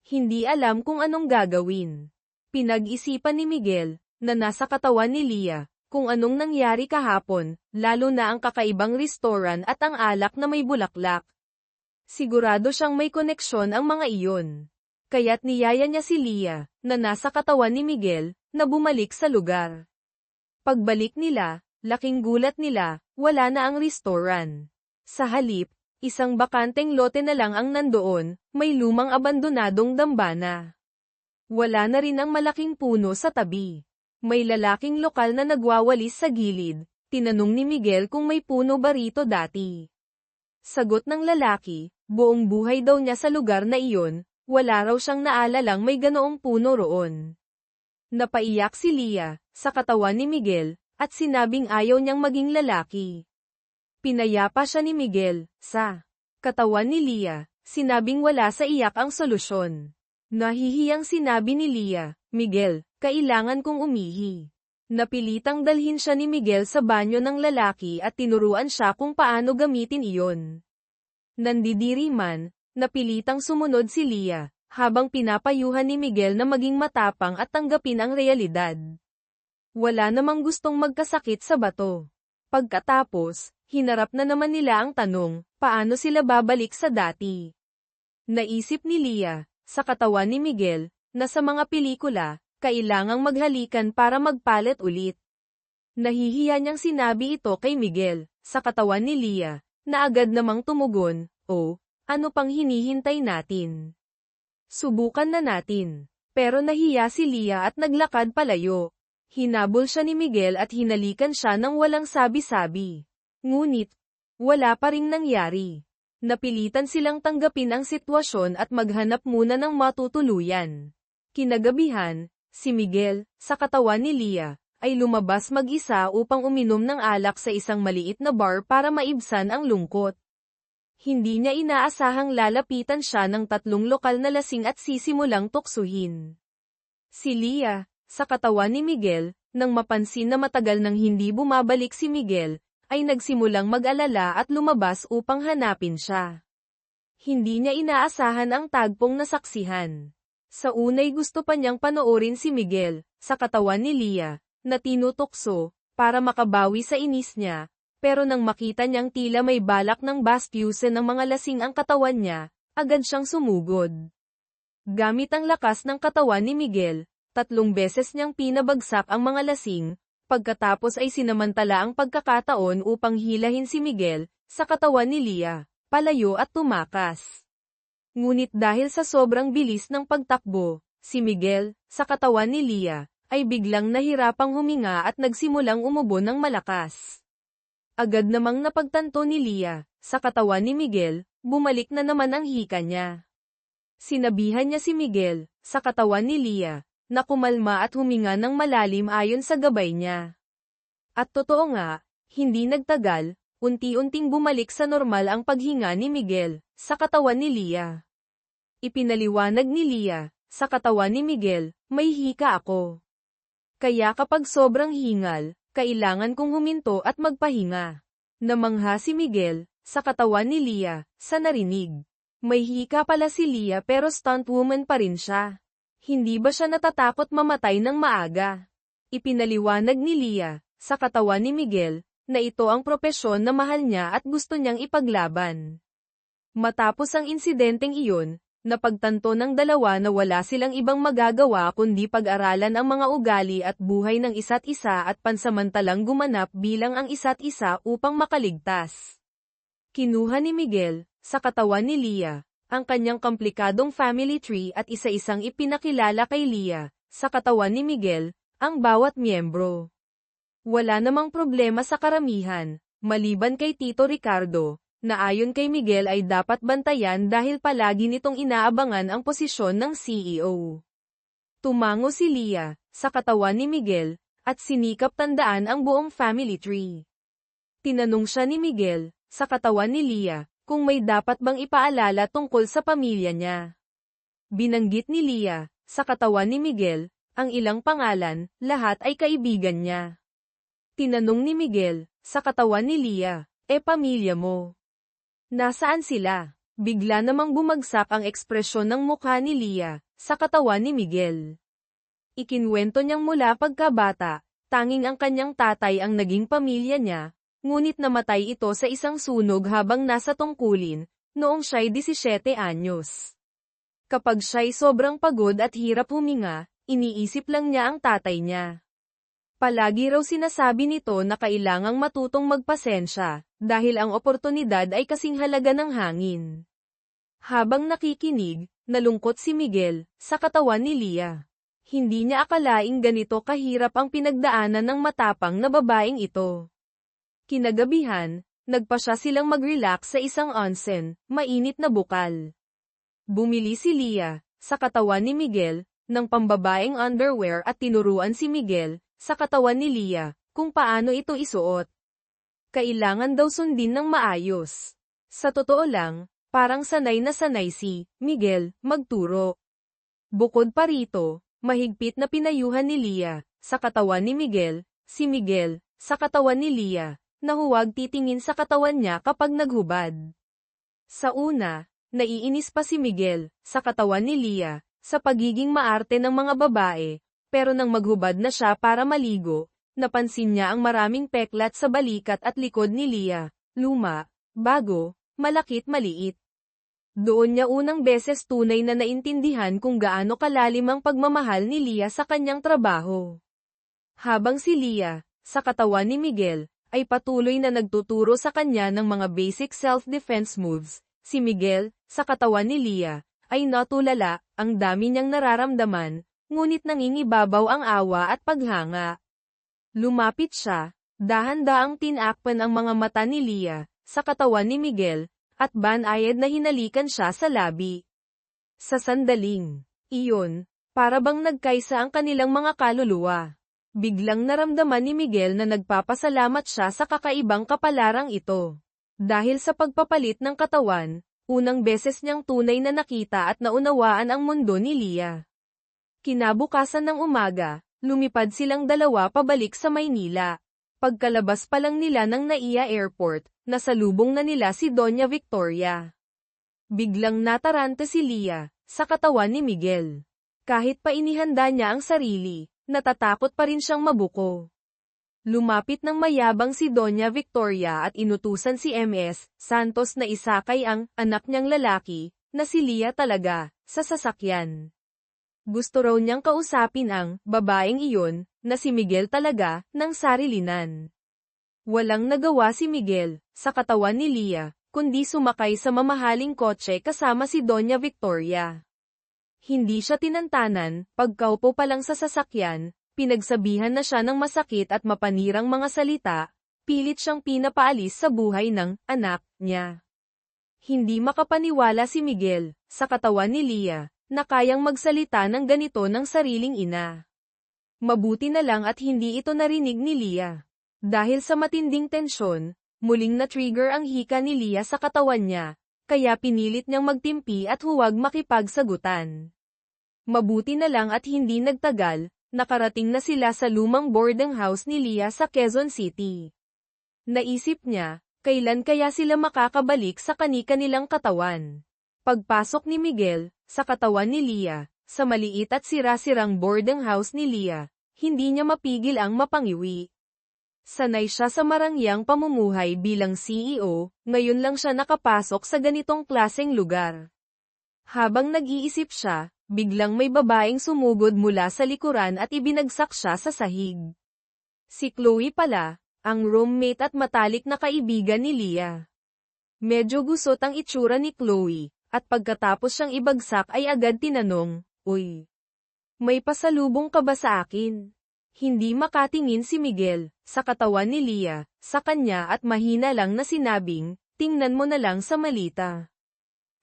[SPEAKER 1] Hindi alam kung anong gagawin. Pinag-isipan ni Miguel, na nasa katawan ni Leah, kung anong nangyari kahapon, lalo na ang kakaibang restoran at ang alak na may bulaklak. Sigurado siyang may koneksyon ang mga iyon. Kaya't niyaya niya si Leah, na nasa katawan ni Miguel, na bumalik sa lugar. Pagbalik nila, laking gulat nila, wala na ang restoran. Sa halip, isang bakanteng lote na lang ang nandoon, may lumang abandonadong dambana. Wala na rin ang malaking puno sa tabi. May lalaking lokal na nagwawalis sa gilid, tinanong ni Miguel kung may puno ba rito dati. Sagot ng lalaki, buong buhay daw niya sa lugar na iyon, wala raw siyang naalalang may ganoong puno roon. Napaiyak si Leah, sa katawan ni Miguel, at sinabing ayaw niyang maging lalaki. Pinayapa siya ni Miguel, sa katawan ni Leah, sinabing wala sa iyak ang solusyon. Nahihiyang sinabi ni Leah, Miguel, kailangan kong umihi. Napilitang dalhin siya ni Miguel sa banyo ng lalaki at tinuruan siya kung paano gamitin iyon. Nandidiri man, napilitang sumunod si Leah, habang pinapayuhan ni Miguel na maging matapang at tanggapin ang realidad. Wala namang gustong magkasakit sa bato. Pagkatapos, hinarap na naman nila ang tanong, paano sila babalik sa dati? Naisip ni Leah, sa katawan ni Miguel, na sa mga pelikula, kailangang maghalikan para magpalit ulit. Nahihiya niyang sinabi ito kay Miguel, sa katawan ni Leah, na agad namang tumugon, oh, ano pang hinihintay natin? Subukan na natin. Pero nahiya si Leah at naglakad palayo. Hinabol siya ni Miguel at hinalikan siya ng walang sabi-sabi. Ngunit, wala pa ring nangyari. Napilitan silang tanggapin ang sitwasyon at maghanap muna ng matutuluyan. Kinagabihan, si Miguel, sa katawan ni Leah, ay lumabas mag-isa upang uminom ng alak sa isang maliit na bar para maibsan ang lungkot. Hindi niya inaasahang lalapitan siya ng 3 lokal na lasing at sisimulang tuksuhin. Si Leah, sa katawan ni Miguel, nang mapansin na matagal nang hindi bumabalik si Miguel, ay nagsimulang mag-alala at lumabas upang hanapin siya. Hindi niya inaasahan ang tagpong nasaksihan. Sa unay gusto pa niyang panoorin si Miguel, sa katawan ni Leah, na tinutukso, para makabawi sa inis niya, pero nang makita niyang tila may balak ng bastyusin ng mga lasing ang katawan niya, agad siyang sumugod. Gamit ang lakas ng katawan ni Miguel, 3 beses niyang pinabagsak ang mga lasing, pagkatapos ay sinamantala ang pagkakataon upang hilahin si Miguel, sa katawan ni Leah, palayo at tumakas. Ngunit dahil sa sobrang bilis ng pagtakbo, si Miguel, sa katawan ni Leah, ay biglang nahirapang huminga at nagsimulang umubo ng malakas. Agad namang napagtanto ni Leah, sa katawan ni Miguel, bumalik na naman ang hika niya. Sinabihan niya si Miguel, sa katawan ni Leah, na kumalma at huminga ng malalim ayon sa gabay niya. At totoo nga, hindi nagtagal, unti-unting bumalik sa normal ang paghinga ni Miguel, sa katawan ni Leah. Ipinaliwanag ni Leah, sa katawan ni Miguel, may hika ako. Kaya kapag sobrang hingal, kailangan kong huminto at magpahinga. Namangha si Miguel, sa katawan ni Leah, sa narinig. May hika pala si Leah pero stunt woman pa rin siya. Hindi ba siya natatakot mamatay ng maaga? Ipinaliwanag ni Leah, sa katawan ni Miguel, na ito ang propesyon na mahal niya at gusto niyang ipaglaban. Matapos ang insidenteng iyon, napagtanto ng dalawa na wala silang ibang magagawa kundi pag-aralan ang mga ugali at buhay ng isa't isa at pansamantalang gumanap bilang ang isa't isa upang makaligtas. Kinuha ni Miguel, sa katawan ni Leah, ang kanyang komplikadong family tree at isa-isang ipinakilala kay Leah, sa katawan ni Miguel, ang bawat miyembro. Wala namang problema sa karamihan, maliban kay Tito Ricardo, na ayon kay Miguel ay dapat bantayan dahil palagi nitong inaabangan ang posisyon ng CEO. Tumango si Leah, sa katawan ni Miguel, at sinikap tandaan ang buong family tree. Tinanong siya ni Miguel, sa katawan ni Leah, kung may dapat bang ipaalala tungkol sa pamilya niya. Binanggit ni Leah, sa katawan ni Miguel, ang ilang pangalan, lahat ay kaibigan niya. Tinanong ni Miguel, sa katawan ni Leah, pamilya mo? Nasaan sila? Bigla namang bumagsak ang ekspresyon ng mukha ni Leah, sa katawan ni Miguel. Ikinwento niyang mula pagkabata, tanging ang kanyang tatay ang naging pamilya niya, ngunit namatay ito sa isang sunog habang nasa tungkulin, noong siya'y 17 anyos. Kapag siya'y sobrang pagod at hirap huminga, iniisip lang niya ang tatay niya. Palagi raw sinasabi nito na kailangang matutong magpasensya, dahil ang oportunidad ay kasing halaga ng hangin. Habang nakikinig, nalungkot si Miguel, sa katawan ni Leah. Hindi niya akalaing ganito kahirap ang pinagdaanan ng matapang na babaeng ito. Kinagabihan, nagpasya silang mag-relax sa isang onsen, mainit na bukal. Bumili si Leah, sa katawan ni Miguel, ng pambabaeng underwear at tinuruan si Miguel, sa katawan ni Leah, kung paano ito isuot. Kailangan daw sundin ng maayos. Sa totoo lang, Parang sanay na sanay si Miguel magturo. Bukod pa rito, mahigpit na pinayuhan ni Leah sa katawan ni Miguel, si Miguel sa katawan ni Leah, na huwag titingin sa katawan niya kapag naghubad. Sa una, naiinis pa si Miguel sa katawan ni Leah sa pagiging maarte ng mga babae, pero nang maghubad na siya para maligo, napansin niya ang maraming peklat sa balikat at likod ni Leah, luma, bago, malakit maliit. Doon niya unang beses tunay na naintindihan kung gaano kalalim ang pagmamahal ni Leah sa kanyang trabaho. Habang si Leah, sa katawan ni Miguel, ay patuloy na nagtuturo sa kanya ng mga basic self-defense moves, si Miguel, sa katawan ni Leah, ay natulala, ang dami niyang nararamdaman, ngunit nangingibabaw ang awa at paghanga. Lumapit siya, dahan-daang tinakpan ang mga mata ni Leah, sa katawan ni Miguel, at banayad na hinalikan siya sa labi. Sa sandaling iyon, para bang nagkaisa ang kanilang mga kaluluwa. Biglang naramdaman ni Miguel na nagpapasalamat siya sa kakaibang kapalarang ito. Dahil sa pagpapalit ng katawan, unang beses niyang tunay na nakita at naunawaan ang mundo ni Leah. Kinabukasan ng umaga, lumipad silang dalawa pabalik sa Maynila. Pagkalabas pa lang nila ng NAIA Airport, nasalubong na nila si Doña Victoria. Biglang nataranta si Leah sa katawan ni Miguel. Kahit pa inihanda niya ang sarili, natatakot pa rin siyang mabuko. Lumapit ng mayabang si Doña Victoria at inutusan si MS Santos na isakay ang anak niyang lalaki, na si Leah talaga, sa sasakyan. Gusto raw niyang kausapin ang babaeng iyon, na si Miguel talaga, ng sarilinan. Walang nagawa si Miguel, sa katawan ni Leah, kundi sumakay sa mamahaling kotse kasama si Doña Victoria. Hindi siya tinantanan, pagkaupo pa lang sa sasakyan, pinagsabihan na siya ng masakit at mapanirang mga salita, pilit siyang pinapaalis sa buhay ng anak niya. Hindi makapaniwala si Miguel, sa katawan ni Leah, na kayang magsalita ng ganito ng sariling ina. Mabuti na lang at hindi ito narinig ni Leah. Dahil sa matinding tensyon, muling na-trigger ang hika ni Leah sa katawan niya, kaya pinilit niyang magtimpi at huwag makipagsagutan. Mabuti na lang at hindi nagtagal, nakarating na sila sa lumang boarding house ni Leah sa Quezon City. Naisip niya, kailan kaya sila makakabalik sa kani-kanilang katawan. Pagpasok ni Miguel, sa katawan ni Leah, sa maliit at sira-sirang boarding house ni Leah, hindi niya mapigil ang mapangiwi. Sanay siya sa marangyang pamumuhay bilang CEO, ngayon lang siya nakapasok sa ganitong klaseng lugar. Habang nag-iisip siya, biglang may babaeng sumugod mula sa likuran at ibinagsak siya sa sahig. Si Chloe pala, ang roommate at matalik na kaibigan ni Leah. Medyo gusot ang itsura ni Chloe, at pagkatapos siyang ibagsak ay agad tinanong, "Uy, may pasalubong ka ba sa akin?" Hindi makatingin si Miguel, sa katawan ni Leah, sa kanya at mahina lang na sinabing, "Tingnan mo na lang sa malita."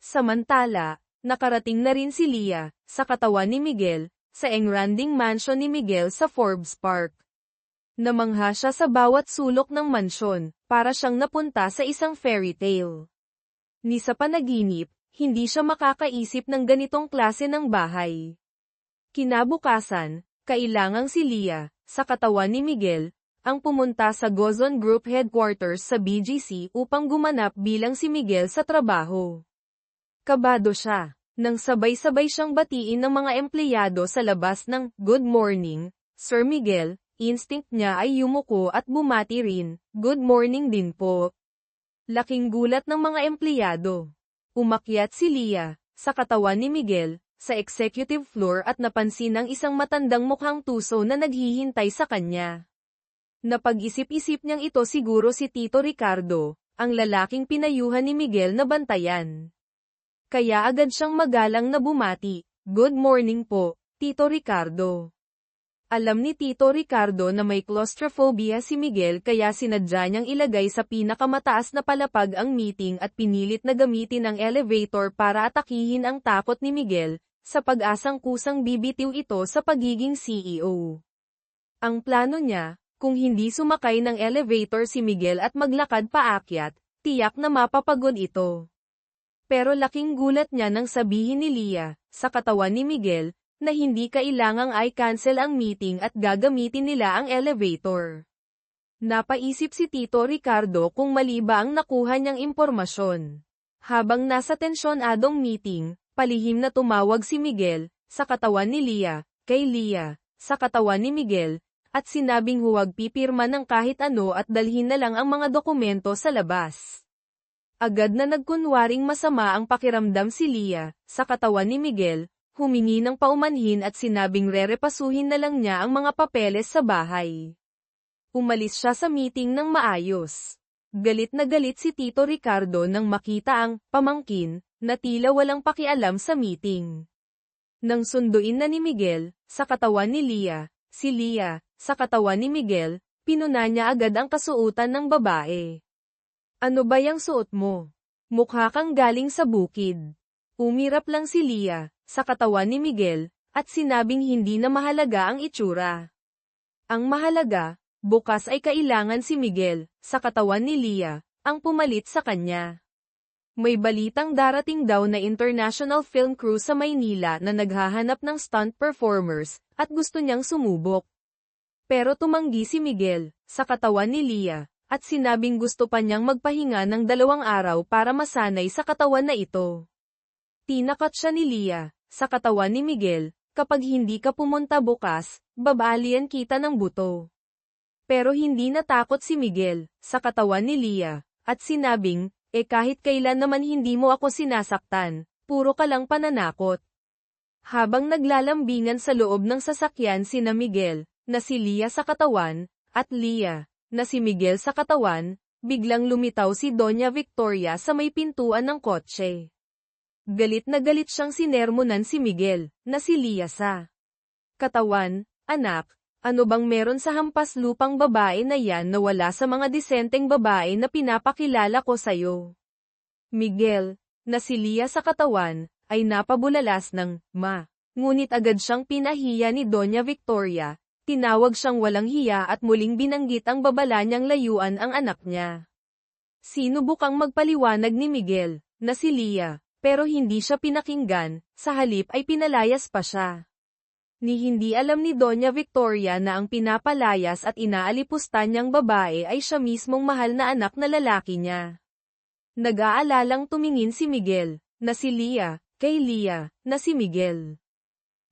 [SPEAKER 1] Samantala, nakarating na rin si Leah, sa katawan ni Miguel, sa engranding mansion ni Miguel sa Forbes Park. Namangha siya sa bawat sulok ng mansyon, para siyang napunta sa isang fairy tale. Ni sa panaginip, hindi siya makakaisip ng ganitong klase ng bahay. Kinabukasan, kailangang si Leah, sa katawan ni Miguel, ang pumunta sa Gozon Group Headquarters sa BGC upang gumanap bilang si Miguel sa trabaho. Kabado siya, nang sabay-sabay siyang batiin ng mga empleyado sa labas ng "Good morning, Sir Miguel." Instinct niya ay yumuko at bumati rin, "Good morning din po." Laking gulat ng mga empleyado. Umakyat si Leah, sa katawan ni Miguel, sa executive floor at napansin ang isang matandang mukhang tuso na naghihintay sa kanya. Napag-isip-isip niyang ito siguro si Tito Ricardo, ang lalaking pinayuhan ni Miguel na bantayan. Kaya agad siyang magalang na bumati, "Good morning po, Tito Ricardo." Alam ni Tito Ricardo na may claustrophobia si Miguel kaya sinadya niyang ilagay sa pinakamataas na palapag ang meeting at pinilit na gamitin ang elevator para atakihin ang takot ni Miguel, sa pag-asang kusang bibitiw ito sa pagiging CEO. Ang plano niya, kung hindi sumakay ng elevator si Miguel at maglakad paakyat, tiyak na mapapagod ito. Pero laking gulat niya nang sabihin ni Leah, sa katawan ni Miguel, na hindi kailangang i-cancel ang meeting at gagamitin nila ang elevator. Napaisip si Tito Ricardo kung mali ba ang nakuha niyang impormasyon. Habang nasa tensyonadong meeting, palihim na tumawag si Miguel, sa katawan ni Leah, kay Leah, sa katawan ni Miguel, at sinabing huwag pipirma ng kahit ano at dalhin na lang ang mga dokumento sa labas. Agad na nagkunwaring masama ang pakiramdam si Leah, sa katawan ni Miguel, humingi ng paumanhin at sinabing rerepasuhin na lang niya ang mga papeles sa bahay. Umalis siya sa meeting ng maayos. Galit na galit si Tito Ricardo nang makita ang pamangkin na tila walang pakialam sa meeting. Nang sunduin na ni Miguel, sa katawan ni Leah, si Leah, sa katawan ni Miguel, pinuna niya agad ang kasuotan ng babae. Ano ba yang suot mo? Mukha kang galing sa bukid. Umirap lang si Leah, sa katawan ni Miguel, at sinabing hindi na mahalaga ang itsura. Ang mahalaga, bukas ay kailangan si Miguel, sa katawan ni Leah, ang pumalit sa kanya. May balitang darating daw na international film crew sa Maynila na naghahanap ng stunt performers, at gusto niyang sumubok. Pero tumanggi si Miguel, sa katawan ni Leah, at sinabing gusto pa niyang magpahinga ng 2 araw para masanay sa katawan na ito. Tinakat siya ni Leah, sa katawan ni Miguel, kapag hindi ka pumunta bukas, babalian kita ng buto. Pero hindi natakot si Miguel, sa katawan ni Leah, at sinabing, kahit kailan naman hindi mo ako sinasaktan, puro ka lang pananakot. Habang naglalambingan sa loob ng sasakyan sina Miguel, na si Leah sa katawan, at Leah, na si Miguel sa katawan, biglang lumitaw si Doña Victoria sa may pintuan ng kotse. Galit na galit siyang sinermonan si Miguel, na si Leah sa katawan. Anak, ano bang meron sa hampas lupang babae na yan na wala sa mga disenteng babae na pinapakilala ko sayo? Miguel, na si Leah sa katawan, ay napabulalas ng ma. Ngunit agad siyang pinahiya ni Doña Victoria. Tinawag siyang walang hiya at muling binanggit ang babala niyang layuan ang anak niya. Sinubukang magpaliwanag ni Miguel, na si Leah, pero hindi siya pinakinggan, sa halip ay pinalayas pa siya. Hindi alam ni Doña Victoria na ang pinapalayas at inaalipustan niyang babae ay siya mismong mahal na anak na lalaki niya. Nag-aalalang tumingin si Miguel, na si Leah, kay Leah, na si Miguel.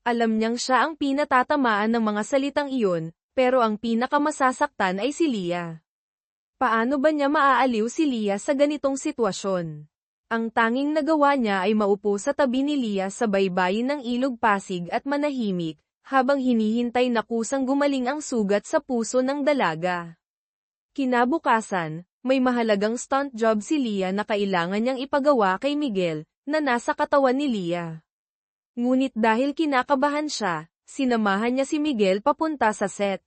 [SPEAKER 1] Alam niyang siya ang pinatatamaan ng mga salitang iyon, pero ang pinakamasasaktan ay si Leah. Paano ba niya maaaliw si Leah sa ganitong sitwasyon? Ang tanging nagawa niya ay maupo sa tabi ni Leah sa baybayin ng ilog Pasig at manahimik, habang hinihintay na kusang gumaling ang sugat sa puso ng dalaga. Kinabukasan, may mahalagang stunt job si Leah na kailangan niyang ipagawa kay Miguel, na nasa katawan ni Leah. Ngunit dahil kinakabahan siya, sinamahan niya si Miguel papunta sa set.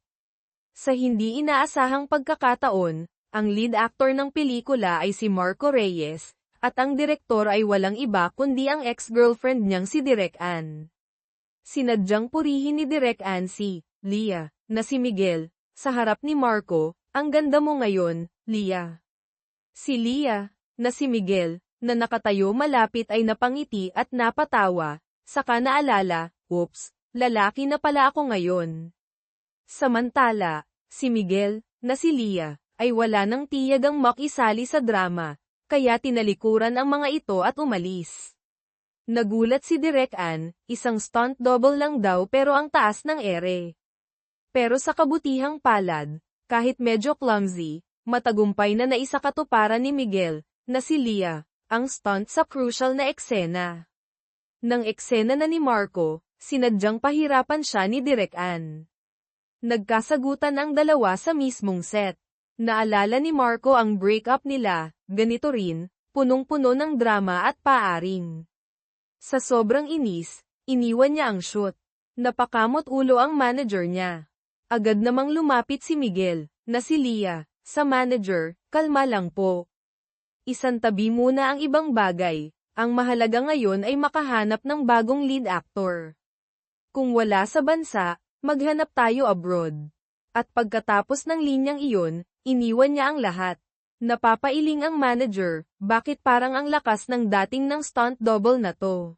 [SPEAKER 1] Sa hindi inaasahang pagkakataon, ang lead actor ng pelikula ay si Marco Reyes, at ang direktor ay walang iba kundi ang ex-girlfriend niyang si Direk Ann. Sinadyang purihin ni Direk Ann si Leah, na si Miguel, sa harap ni Marco, ang ganda mo ngayon, Leah. Si Leah, na si Miguel, na nakatayo malapit ay napangiti at napatawa. Saka naalala, oops, lalaki na pala ako ngayon. Samantala, si Miguel, na si Leah, ay wala nang tiyagang makisali sa drama, kaya tinalikuran ang mga ito at umalis. Nagulat si Direk Ann, isang stunt double lang daw pero ang taas ng ere. Pero sa kabutihang palad, kahit medyo clumsy, matagumpay na naisakatuparan ni Miguel, na si Leah, ang stunt sa crucial na eksena. Nang eksena na ni Marco, sinadyang pahirapan siya ni Direk Ann. Nagkasagutan ang dalawa sa mismong set. Naalala ni Marco ang breakup nila, ganito rin, punong-puno ng drama at paaring. Sa sobrang inis, iniwan niya ang shoot. Napakamot ulo ang manager niya. Agad namang lumapit si Miguel, na si Leah, sa manager, kalma lang po. Isantabi muna ang ibang bagay. Ang mahalaga ngayon ay makahanap ng bagong lead actor. Kung wala sa bansa, maghanap tayo abroad. At pagkatapos ng linyang iyon, iniwan niya ang lahat. Napapailing ang manager, bakit parang ang lakas ng dating ng stunt double na to?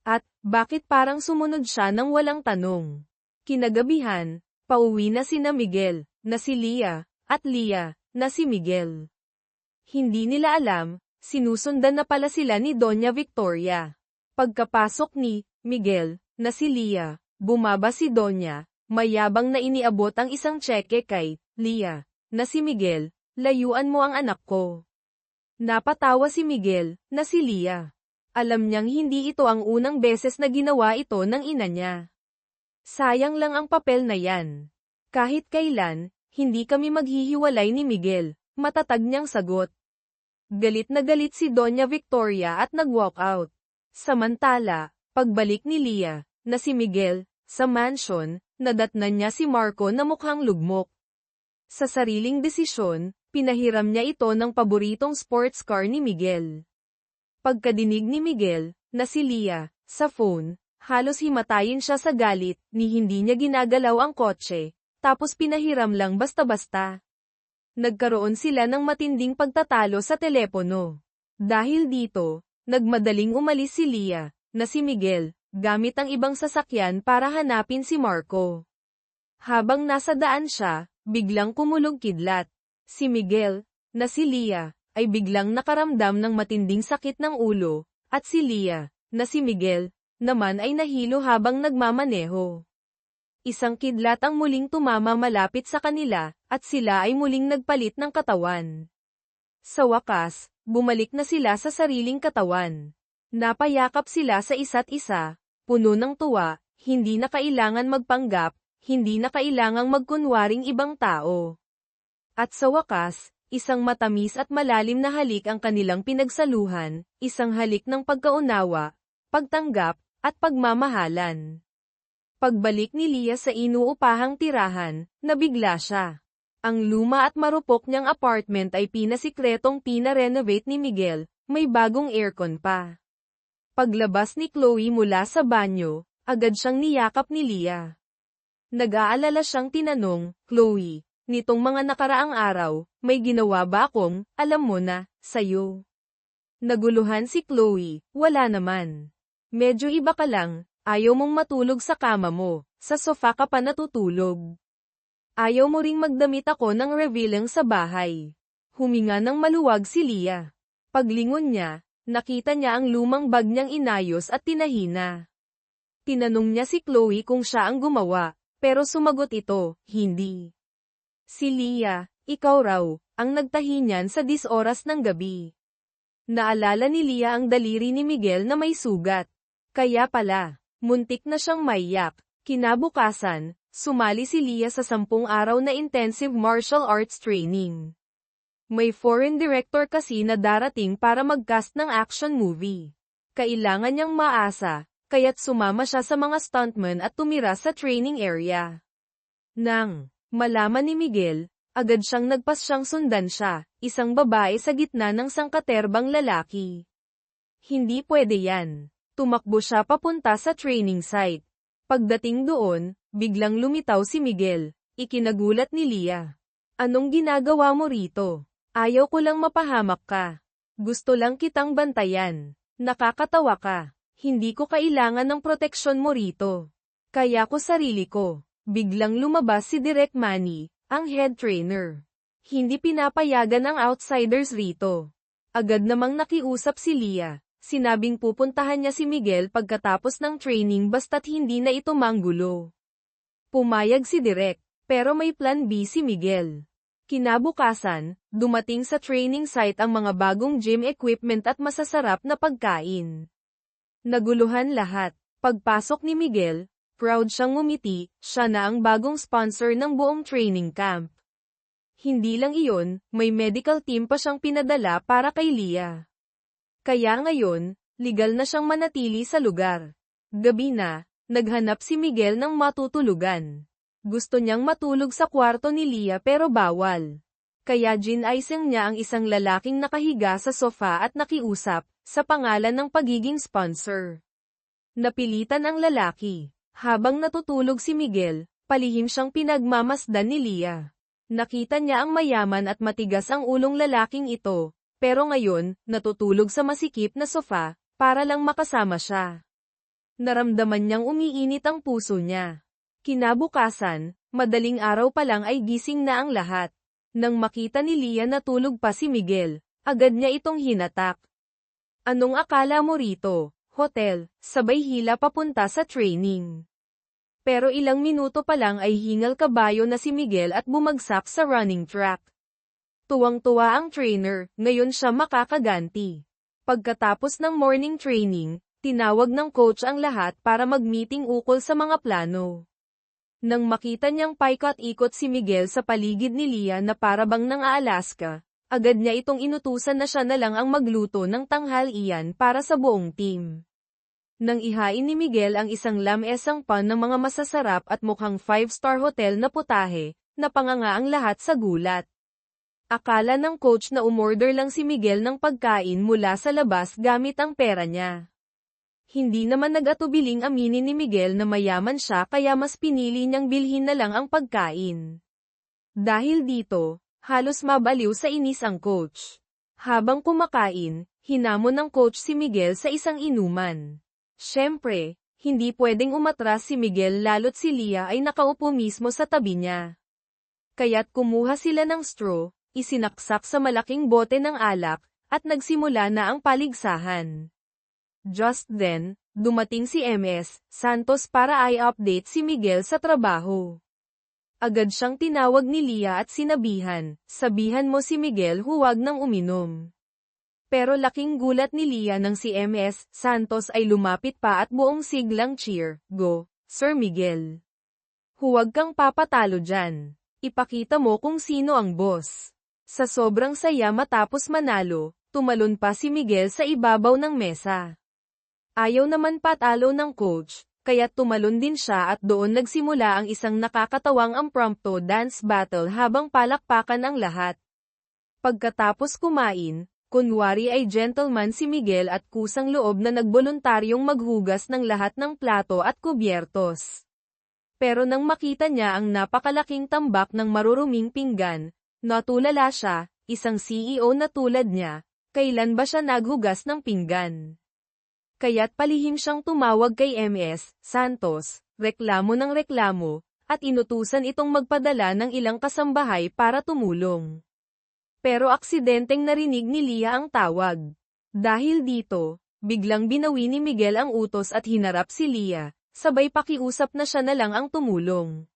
[SPEAKER 1] At, bakit parang sumunod siya ng walang tanong? Kinagabihan, pauwi na sina Miguel, na si Leah, at Leah, na si Miguel. Hindi nila alam, sinusundan na pala sila ni Doña Victoria. Pagkapasok ni Miguel, na si Leah, bumaba si Doña, mayabang na iniabot ang isang tseke kay Leah, na si Miguel, layuan mo ang anak ko. Napatawa si Miguel, na si Leah. Alam niyang hindi ito ang unang beses na ginawa ito ng ina niya. Sayang lang ang papel na yan. Kahit kailan, hindi kami maghihiwalay ni Miguel, matatag niyang sagot. Galit na galit si Doña Victoria at nag-walk out. Samantala, pagbalik ni Leah, na si Miguel, sa mansion, nadatnan niya si Marco na mukhang lugmok. Sa sariling desisyon, pinahiram niya ito ng paboritong sports car ni Miguel. Pagkadinig ni Miguel, na si Leah, sa phone, halos himatayin siya sa galit, ni hindi niya ginagalaw ang kotse, tapos pinahiram lang basta-basta. Nagkaroon sila ng matinding pagtatalo sa telepono. Dahil dito, nagmadaling umalis si Leah, na si Miguel, gamit ang ibang sasakyan para hanapin si Marco. Habang nasa daan siya, biglang kumulog kidlat. Si Miguel, na si Leah, ay biglang nakaramdam ng matinding sakit ng ulo, at si Leah, na si Miguel, naman ay nahilo habang nagmamaneho. Isang kidlat ang muling tumama malapit sa kanila, at sila ay muling nagpalit ng katawan. Sa wakas, bumalik na sila sa sariling katawan. Napayakap sila sa isa't isa, puno ng tuwa, hindi na kailangan magpanggap, hindi na kailangang magkunwaring ibang tao. At sa wakas, isang matamis at malalim na halik ang kanilang pinagsaluhan, isang halik ng pagkaunawa, pagtanggap, at pagmamahalan. Pagbalik ni Leah sa inuupahang tirahan, nabigla siya. Ang luma at marupok niyang apartment ay pinasikretong pina-renovate ni Miguel, may bagong aircon pa. Paglabas ni Chloe mula sa banyo, agad siyang niyakap ni Leah. Nag-aalala siyang tinanong, Chloe, nitong mga nakaraang araw, may ginawa ba akong, alam mo na, sayo? Naguluhan si Chloe, wala naman. Medyo iba ka lang, ayaw mong matulog sa kama mo, sa sofa ka pa natutulog. Ayaw mo ring magdamit ako ng revealing sa bahay. Huminga ng maluwag si Leah. Paglingon niya, nakita niya ang lumang bag niyang inayos at tinahina. Tinanong niya si Chloe kung siya ang gumawa, pero sumagot ito, hindi. Si Leah, ikaw raw, ang nagtahi niyan sa 10 oras ng gabi. Naalala ni Leah ang daliri ni Miguel na may sugat. Kaya pala, muntik na siyang maiyak. Kinabukasan, sumali si Leah sa 10 araw na intensive martial arts training. May foreign director kasi na darating para mag-cast ng action movie. Kailangan niyang maasa, kaya't sumama siya sa mga stuntmen at tumira sa training area. Nang malaman ni Miguel, agad siyang nagpasyang sundan siya, isang babae sa gitna ng sangkaterbang lalaki. Hindi pwede yan. Tumakbo siya papunta sa training site. Pagdating doon, biglang lumitaw si Miguel. Ikinagulat ni Leah. Anong ginagawa mo rito? Ayaw ko lang mapahamak ka. Gusto lang kitang bantayan. Nakakatawa ka. Hindi ko kailangan ng proteksyon mo rito. Kaya ko sarili ko. Biglang lumabas si Direk Manny, ang head trainer. Hindi pinapayagan ang outsiders rito. Agad namang nakiusap si Leah. Sinabing pupuntahan niya si Miguel pagkatapos ng training basta't hindi na ito manggulo. Pumayag si Direk, pero may plan B si Miguel. Kinabukasan, dumating sa training site ang mga bagong gym equipment at masasarap na pagkain. Naguluhan lahat. Pagpasok ni Miguel, proud siyang ngumiti, siya na ang bagong sponsor ng buong training camp. Hindi lang iyon, may medical team pa siyang pinadala para kay Leah. Kaya ngayon, legal na siyang manatili sa lugar. Gabi na, naghanap si Miguel ng matutulugan. Gusto niyang matulog sa kwarto ni Leah pero bawal. Kaya ginaisang niya ang isang lalaking nakahiga sa sofa at nakiusap, sa pangalan ng pagiging sponsor. Napilitan ang lalaki. Habang natutulog si Miguel, palihim siyang pinagmamasdan ni Leah. Nakita niya ang mayaman at matigas ang ulong lalaking ito, pero ngayon, natutulog sa masikip na sofa, para lang makasama siya. Naramdaman niyang umiinit ang puso niya. Kinabukasan, madaling araw pa lang ay gising na ang lahat. Nang makita ni Leah na tulog pa si Miguel, agad niya itong hinatak. Anong akala mo rito? Hotel, sabay hila papunta sa training. Pero ilang minuto pa lang ay hingal kabayo na si Miguel at bumagsak sa running track. Tuwang-tuwa ang trainer, ngayon siya makakaganti. Pagkatapos ng morning training, tinawag ng coach ang lahat para mag-meeting ukol sa mga plano. Nang makita niyang paikot-ikot si Miguel sa paligid ni Leah na parabang nang Alaska, agad niya itong inutusan na siya na lang ang magluto ng tanghalian para sa buong team. Nang ihain ni Miguel ang isang lamesang pan ng mga masasarap at mukhang 5-star hotel na putahe, napanganga ang lahat sa gulat. Akala ng coach na umorder lang si Miguel ng pagkain mula sa labas gamit ang pera niya. Hindi naman nag-atubiling aminin ni Miguel na mayaman siya kaya mas pinili niyang bilhin na lang ang pagkain. Dahil dito, halos mabaliw sa inis ang coach. Habang kumakain, hinamon ng coach si Miguel sa isang inuman. Siyempre, hindi pwedeng umatras si Miguel lalo't si Leah ay nakaupo mismo sa tabi niya. Kaya't kumuha sila ng straw, isinaksak sa malaking bote ng alak, at nagsimula na ang paligsahan. Just then, dumating si MS Santos para i-update si Miguel sa trabaho. Agad siyang tinawag ni Leah at sabihan mo si Miguel huwag nang uminom. Pero laking gulat ni Leah nang si MS Santos ay lumapit pa at buong siglang cheer, "Go, Sir Miguel. Huwag kang papatalo dyan. Ipakita mo kung sino ang boss." Sa sobrang saya matapos manalo, tumalon pa si Miguel sa ibabaw ng mesa. Ayaw naman patalo ng coach, kaya tumalon din siya at doon nagsimula ang isang nakakatawang impromptu dance battle habang palakpakan ang lahat. Pagkatapos kumain, kunwari ay gentleman si Miguel at kusang loob na nagboluntaryong maghugas ng lahat ng plato at kubyertos. Pero nang makita niya ang napakalaking tambak ng maruruming pinggan, natulala siya, isang CEO na tulad niya, kailan ba siya naghugas ng pinggan? Kaya't palihim siyang tumawag kay MS Santos, reklamo ng reklamo, at inutusan itong magpadala ng ilang kasambahay para tumulong. Pero aksidenteng narinig ni Leah ang tawag. Dahil dito, biglang binawi ni Miguel ang utos at hinarap si Leah, sabay pakiusap na siya na lang ang tumulong.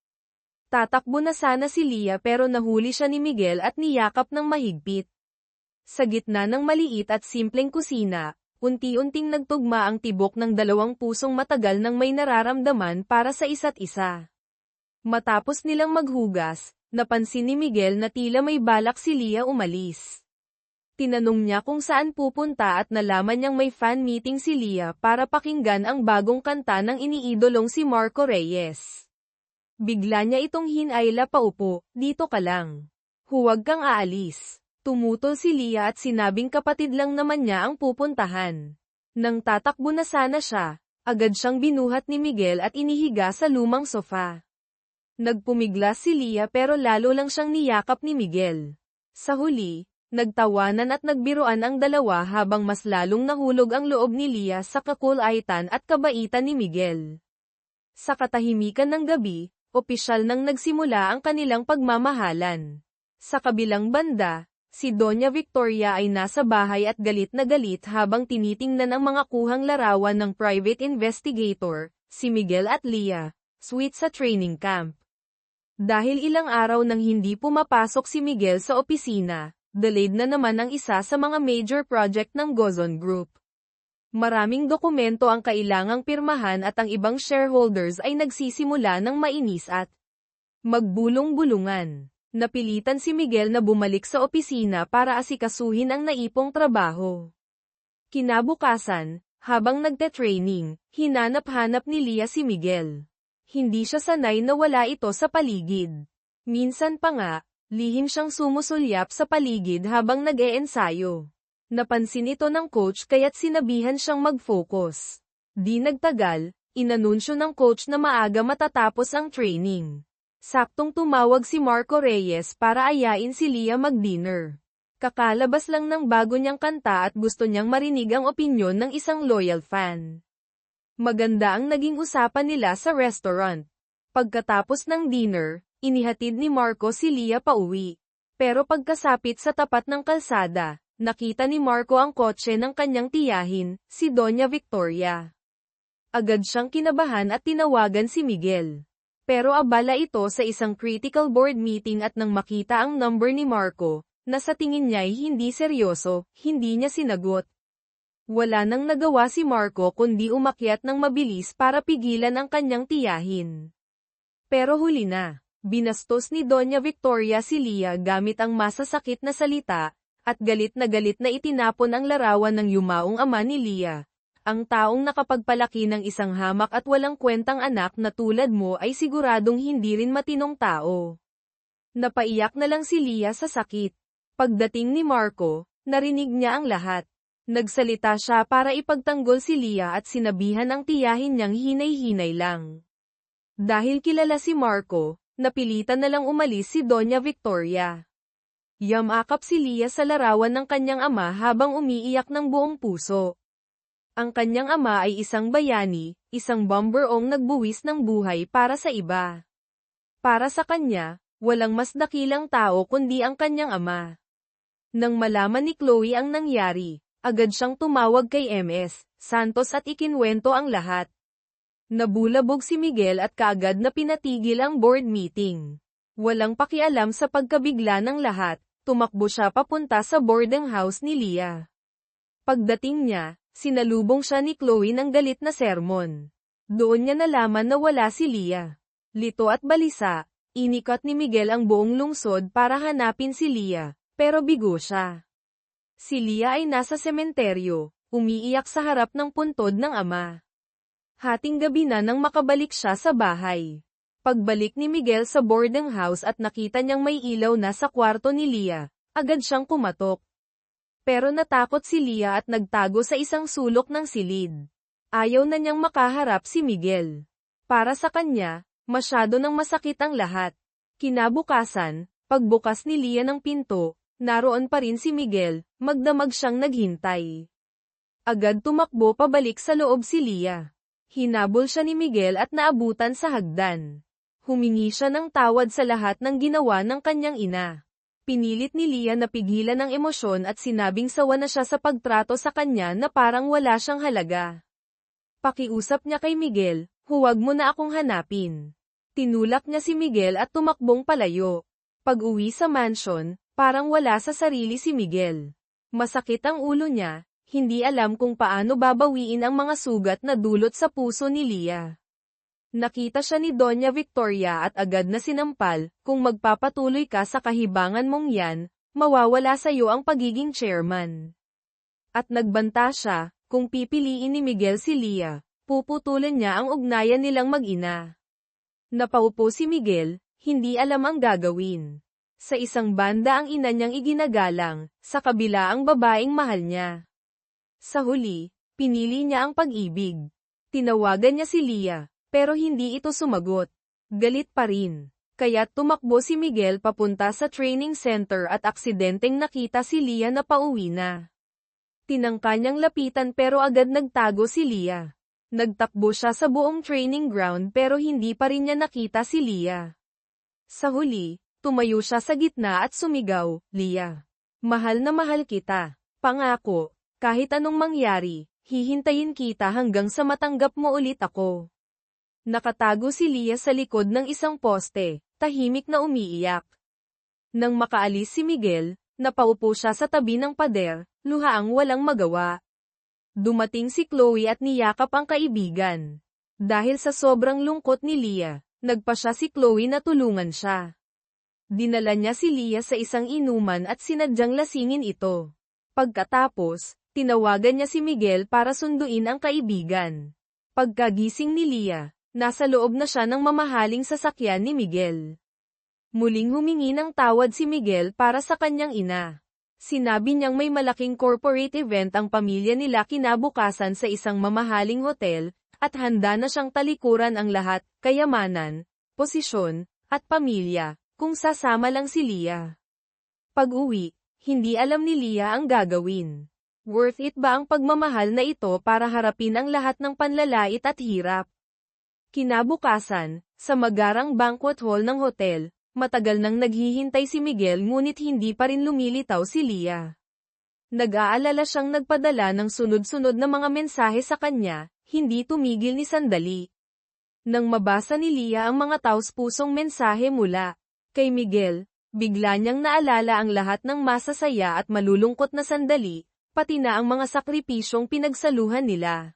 [SPEAKER 1] Tatakbo na sana si Leah pero nahuli siya ni Miguel at niyakap ng mahigpit. Sa gitna ng maliit at simpleng kusina, unti-unting nagtugma ang tibok ng dalawang pusong matagal nang may nararamdaman para sa isa't isa. Matapos nilang maghugas, napansin ni Miguel na tila may balak si Leah umalis. Tinanong niya kung saan pupunta at nalaman niyang may fan meeting si Leah para pakinggan ang bagong kanta ng iniidolong si Marco Reyes. Bigla niya itong hinayla paupo, "Dito ka lang. Huwag kang aalis." Tumutol si Leah at sinabing kapatid lang naman niya ang pupuntahan. Nang tatakbo na sana siya, agad siyang binuhat ni Miguel at inihiga sa lumang sofa. Nagpumiglas si Leah pero lalo lang siyang niyakap ni Miguel. Sa huli, nagtawanan at nagbiruan ang dalawa habang mas lalong nahulog ang loob ni Leah sa kakulaitan at kabaitan ni Miguel. Sa katahimikan ng gabi, opisyal nang nagsimula ang kanilang pagmamahalan. Sa kabilang banda, si Doña Victoria ay nasa bahay at galit na galit habang tinitingnan ang mga kuhang larawan ng private investigator, si Miguel at Leah, sweet sa training camp. Dahil ilang araw nang hindi pumapasok si Miguel sa opisina, delayed na naman ang isa sa mga major project ng Gozon Group. Maraming dokumento ang kailangang pirmahan at ang ibang shareholders ay nagsisimula ng mainis at magbulong-bulungan. Napilitan si Miguel na bumalik sa opisina para asikasuhin ang naipong trabaho. Kinabukasan, habang nagte-training, hinanap-hanap ni Leah si Miguel. Hindi siya sanay na wala ito sa paligid. Minsan pa nga, lihim siyang sumusulyap sa paligid habang nag-eensayo. Napansin ito ng coach kaya't sinabihan siyang mag-focus. Di nagtagal, inanunsyo ng coach na maaga matatapos ang training. Saktong tumawag si Marco Reyes para ayain si Leah mag-dinner. Kakalabas lang ng bago niyang kanta at gusto niyang marinig ang opinyon ng isang loyal fan. Maganda ang naging usapan nila sa restaurant. Pagkatapos ng dinner, inihatid ni Marco si Leah pauwi. Pero pagkasapit sa tapat ng kalsada, nakita ni Marco ang kotse ng kanyang tiyahin, si Doña Victoria. Agad siyang kinabahan at tinawagan si Miguel. Pero abala ito sa isang critical board meeting at nang makita ang number ni Marco, na sa tingin niya'y hindi seryoso, hindi niya sinagot. Wala nang nagawa si Marco kundi umakyat ng mabilis para pigilan ang kanyang tiyahin. Pero huli na. Binastos ni Doña Victoria si Leah gamit ang masasakit na salita, at galit na itinapon ang larawan ng yumaong ama ni Leah. Ang taong nakapagpalaki ng isang hamak at walang kwentang anak na tulad mo ay siguradong hindi rin matinong tao. Napaiyak na lang si Leah sa sakit. Pagdating ni Marco, narinig niya ang lahat. Nagsalita siya para ipagtanggol si Leah at sinabihan ang tiyahin niyang hinay-hinay lang. Dahil kilala si Marco, napilitan na lang umalis si Doña Victoria. Yamakap si Leah sa larawan ng kanyang ama habang umiiyak ng buong puso. Ang kanyang ama ay isang bayani, isang bomberong nagbuwis ng buhay para sa iba. Para sa kanya, walang mas dakilang tao kundi ang kanyang ama. Nang malaman ni Chloe ang nangyari, agad siyang tumawag kay MS Santos at ikinwento ang lahat. Nabulabog si Miguel at kaagad na pinatigil ang board meeting. Walang pakialam sa pagkabigla ng lahat, tumakbo siya papunta sa boarding house ni Leah. Pagdating niya, sinalubong siya ni Chloe ng galit na sermon. Doon niya nalaman na wala si Leah. Lito at balisa, inikat ni Miguel ang buong lungsod para hanapin si Leah, pero bigo siya. Si Leah ay nasa sementeryo, umiiyak sa harap ng puntod ng ama. Hating gabi na nang makabalik siya sa bahay. Pagbalik ni Miguel sa boarding house at nakita niyang may ilaw na sa kwarto ni Leah, agad siyang kumatok. Pero natakot si Leah at nagtago sa isang sulok ng silid. Ayaw na niyang makaharap si Miguel. Para sa kanya, masyado nang masakit ang lahat. Kinabukasan, pagbukas ni Leah ng pinto, naroon pa rin si Miguel, magdamag siyang naghintay. Agad tumakbo pabalik sa loob si Leah. Hinabol siya ni Miguel at naabutan sa hagdan. Humingi siya ng tawad sa lahat ng ginawa ng kanyang ina. Pinilit ni Leah na pigilan ang emosyon at sinabing sawa na siya sa pagtrato sa kanya na parang wala siyang halaga. Pakiusap niya kay Miguel, huwag mo na akong hanapin. Tinulak niya si Miguel at tumakbong palayo. Pag-uwi sa mansion, parang wala sa sarili si Miguel. Masakit ang ulo niya, hindi alam kung paano babawiin ang mga sugat na dulot sa puso ni Leah. Nakita siya ni Doña Victoria at agad na sinampal, kung magpapatuloy ka sa kahibangan mong yan, mawawala sa iyo ang pagiging chairman. At nagbanta siya, kung pipiliin ni Miguel si Leah, puputulan niya ang ugnayan nilang mag-ina. Napaupo si Miguel, hindi alam ang gagawin. Sa isang banda ang ina niyang iginagalang, sa kabila ang babaeng mahal niya. Sa huli, pinili niya ang pag-ibig. Tinawagan niya si Leah, pero hindi ito sumagot. Galit pa rin. Kaya't tumakbo si Miguel papunta sa training center at aksidenteng nakita si Leah na pauwi na. Tinangka niyang lapitan pero agad nagtago si Leah. Nagtakbo siya sa buong training ground pero hindi pa rin niya nakita si Leah. Sa huli, tumayo siya sa gitna at sumigaw, "Leah, mahal na mahal kita. Pangako, kahit anong mangyari, hihintayin kita hanggang sa matanggap mo ulit ako." Nakatago si Leah sa likod ng isang poste, tahimik na umiiyak. Nang makaalis si Miguel, napaupo siya sa tabi ng pader, luhaang walang magawa. Dumating si Chloe at niyakap ang kaibigan. Dahil sa sobrang lungkot ni Leah, nagpa siya si Chloe na tulungan siya. Dinala niya si Leah sa isang inuman at sinadyang lasingin ito. Pagkatapos, tinawagan niya si Miguel para sunduin ang kaibigan. Pagkagising ni Leah, nasa loob na siya ng mamahaling sasakyan ni Miguel. Muling humingi ng tawad si Miguel para sa kanyang ina. Sinabi niyang may malaking corporate event ang pamilya nila kinabukasan sa isang mamahaling hotel, at handa na siyang talikuran ang lahat, kayamanan, posisyon, at pamilya, kung sasama lang si Leah. Pag-uwi, hindi alam ni Leah ang gagawin. Worth it ba ang pagmamahal na ito para harapin ang lahat ng panlalait at hirap? Kinabukasan, sa magarang banquet hall ng hotel, matagal nang naghihintay si Miguel ngunit hindi pa rin lumilitaw si Leah. Nag-aalala siyang nagpadala ng sunod-sunod na mga mensahe sa kanya, hindi tumigil ni sandali. Nang mabasa ni Leah ang mga taos-pusong mensahe mula kay Miguel, bigla niyang naalala ang lahat ng masasaya at malulungkot na sandali, pati na ang mga sakripisyong pinagsaluhan nila.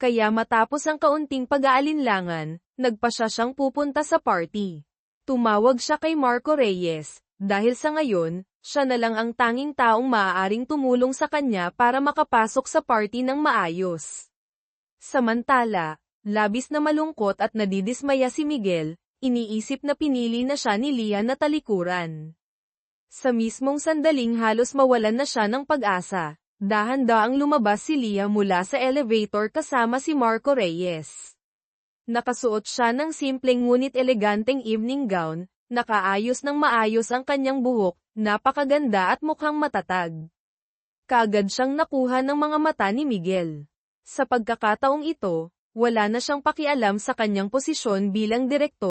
[SPEAKER 1] Kaya matapos ang kaunting pag-aalinlangan, nagpasya siyang pupunta sa party. Tumawag siya kay Marco Reyes, dahil sa ngayon, siya na lang ang tanging taong maaaring tumulong sa kanya para makapasok sa party ng maayos. Samantala, labis na malungkot at nadidismaya si Miguel, iniisip na pinili na siya ni Leah na talikuran. Sa mismong sandaling halos mawalan na siya ng pag-asa, dahan-daang lumabas si Leah mula sa elevator kasama si Marco Reyes. Nakasuot siya ng simpleng ngunit eleganteng evening gown, nakaayos ng maayos ang kanyang buhok, napakaganda at mukhang matatag. Kaagad siyang nakuha ng mga mata ni Miguel. Sa pagkakataong ito, wala na siyang pakialam sa kanyang posisyon bilang direktor.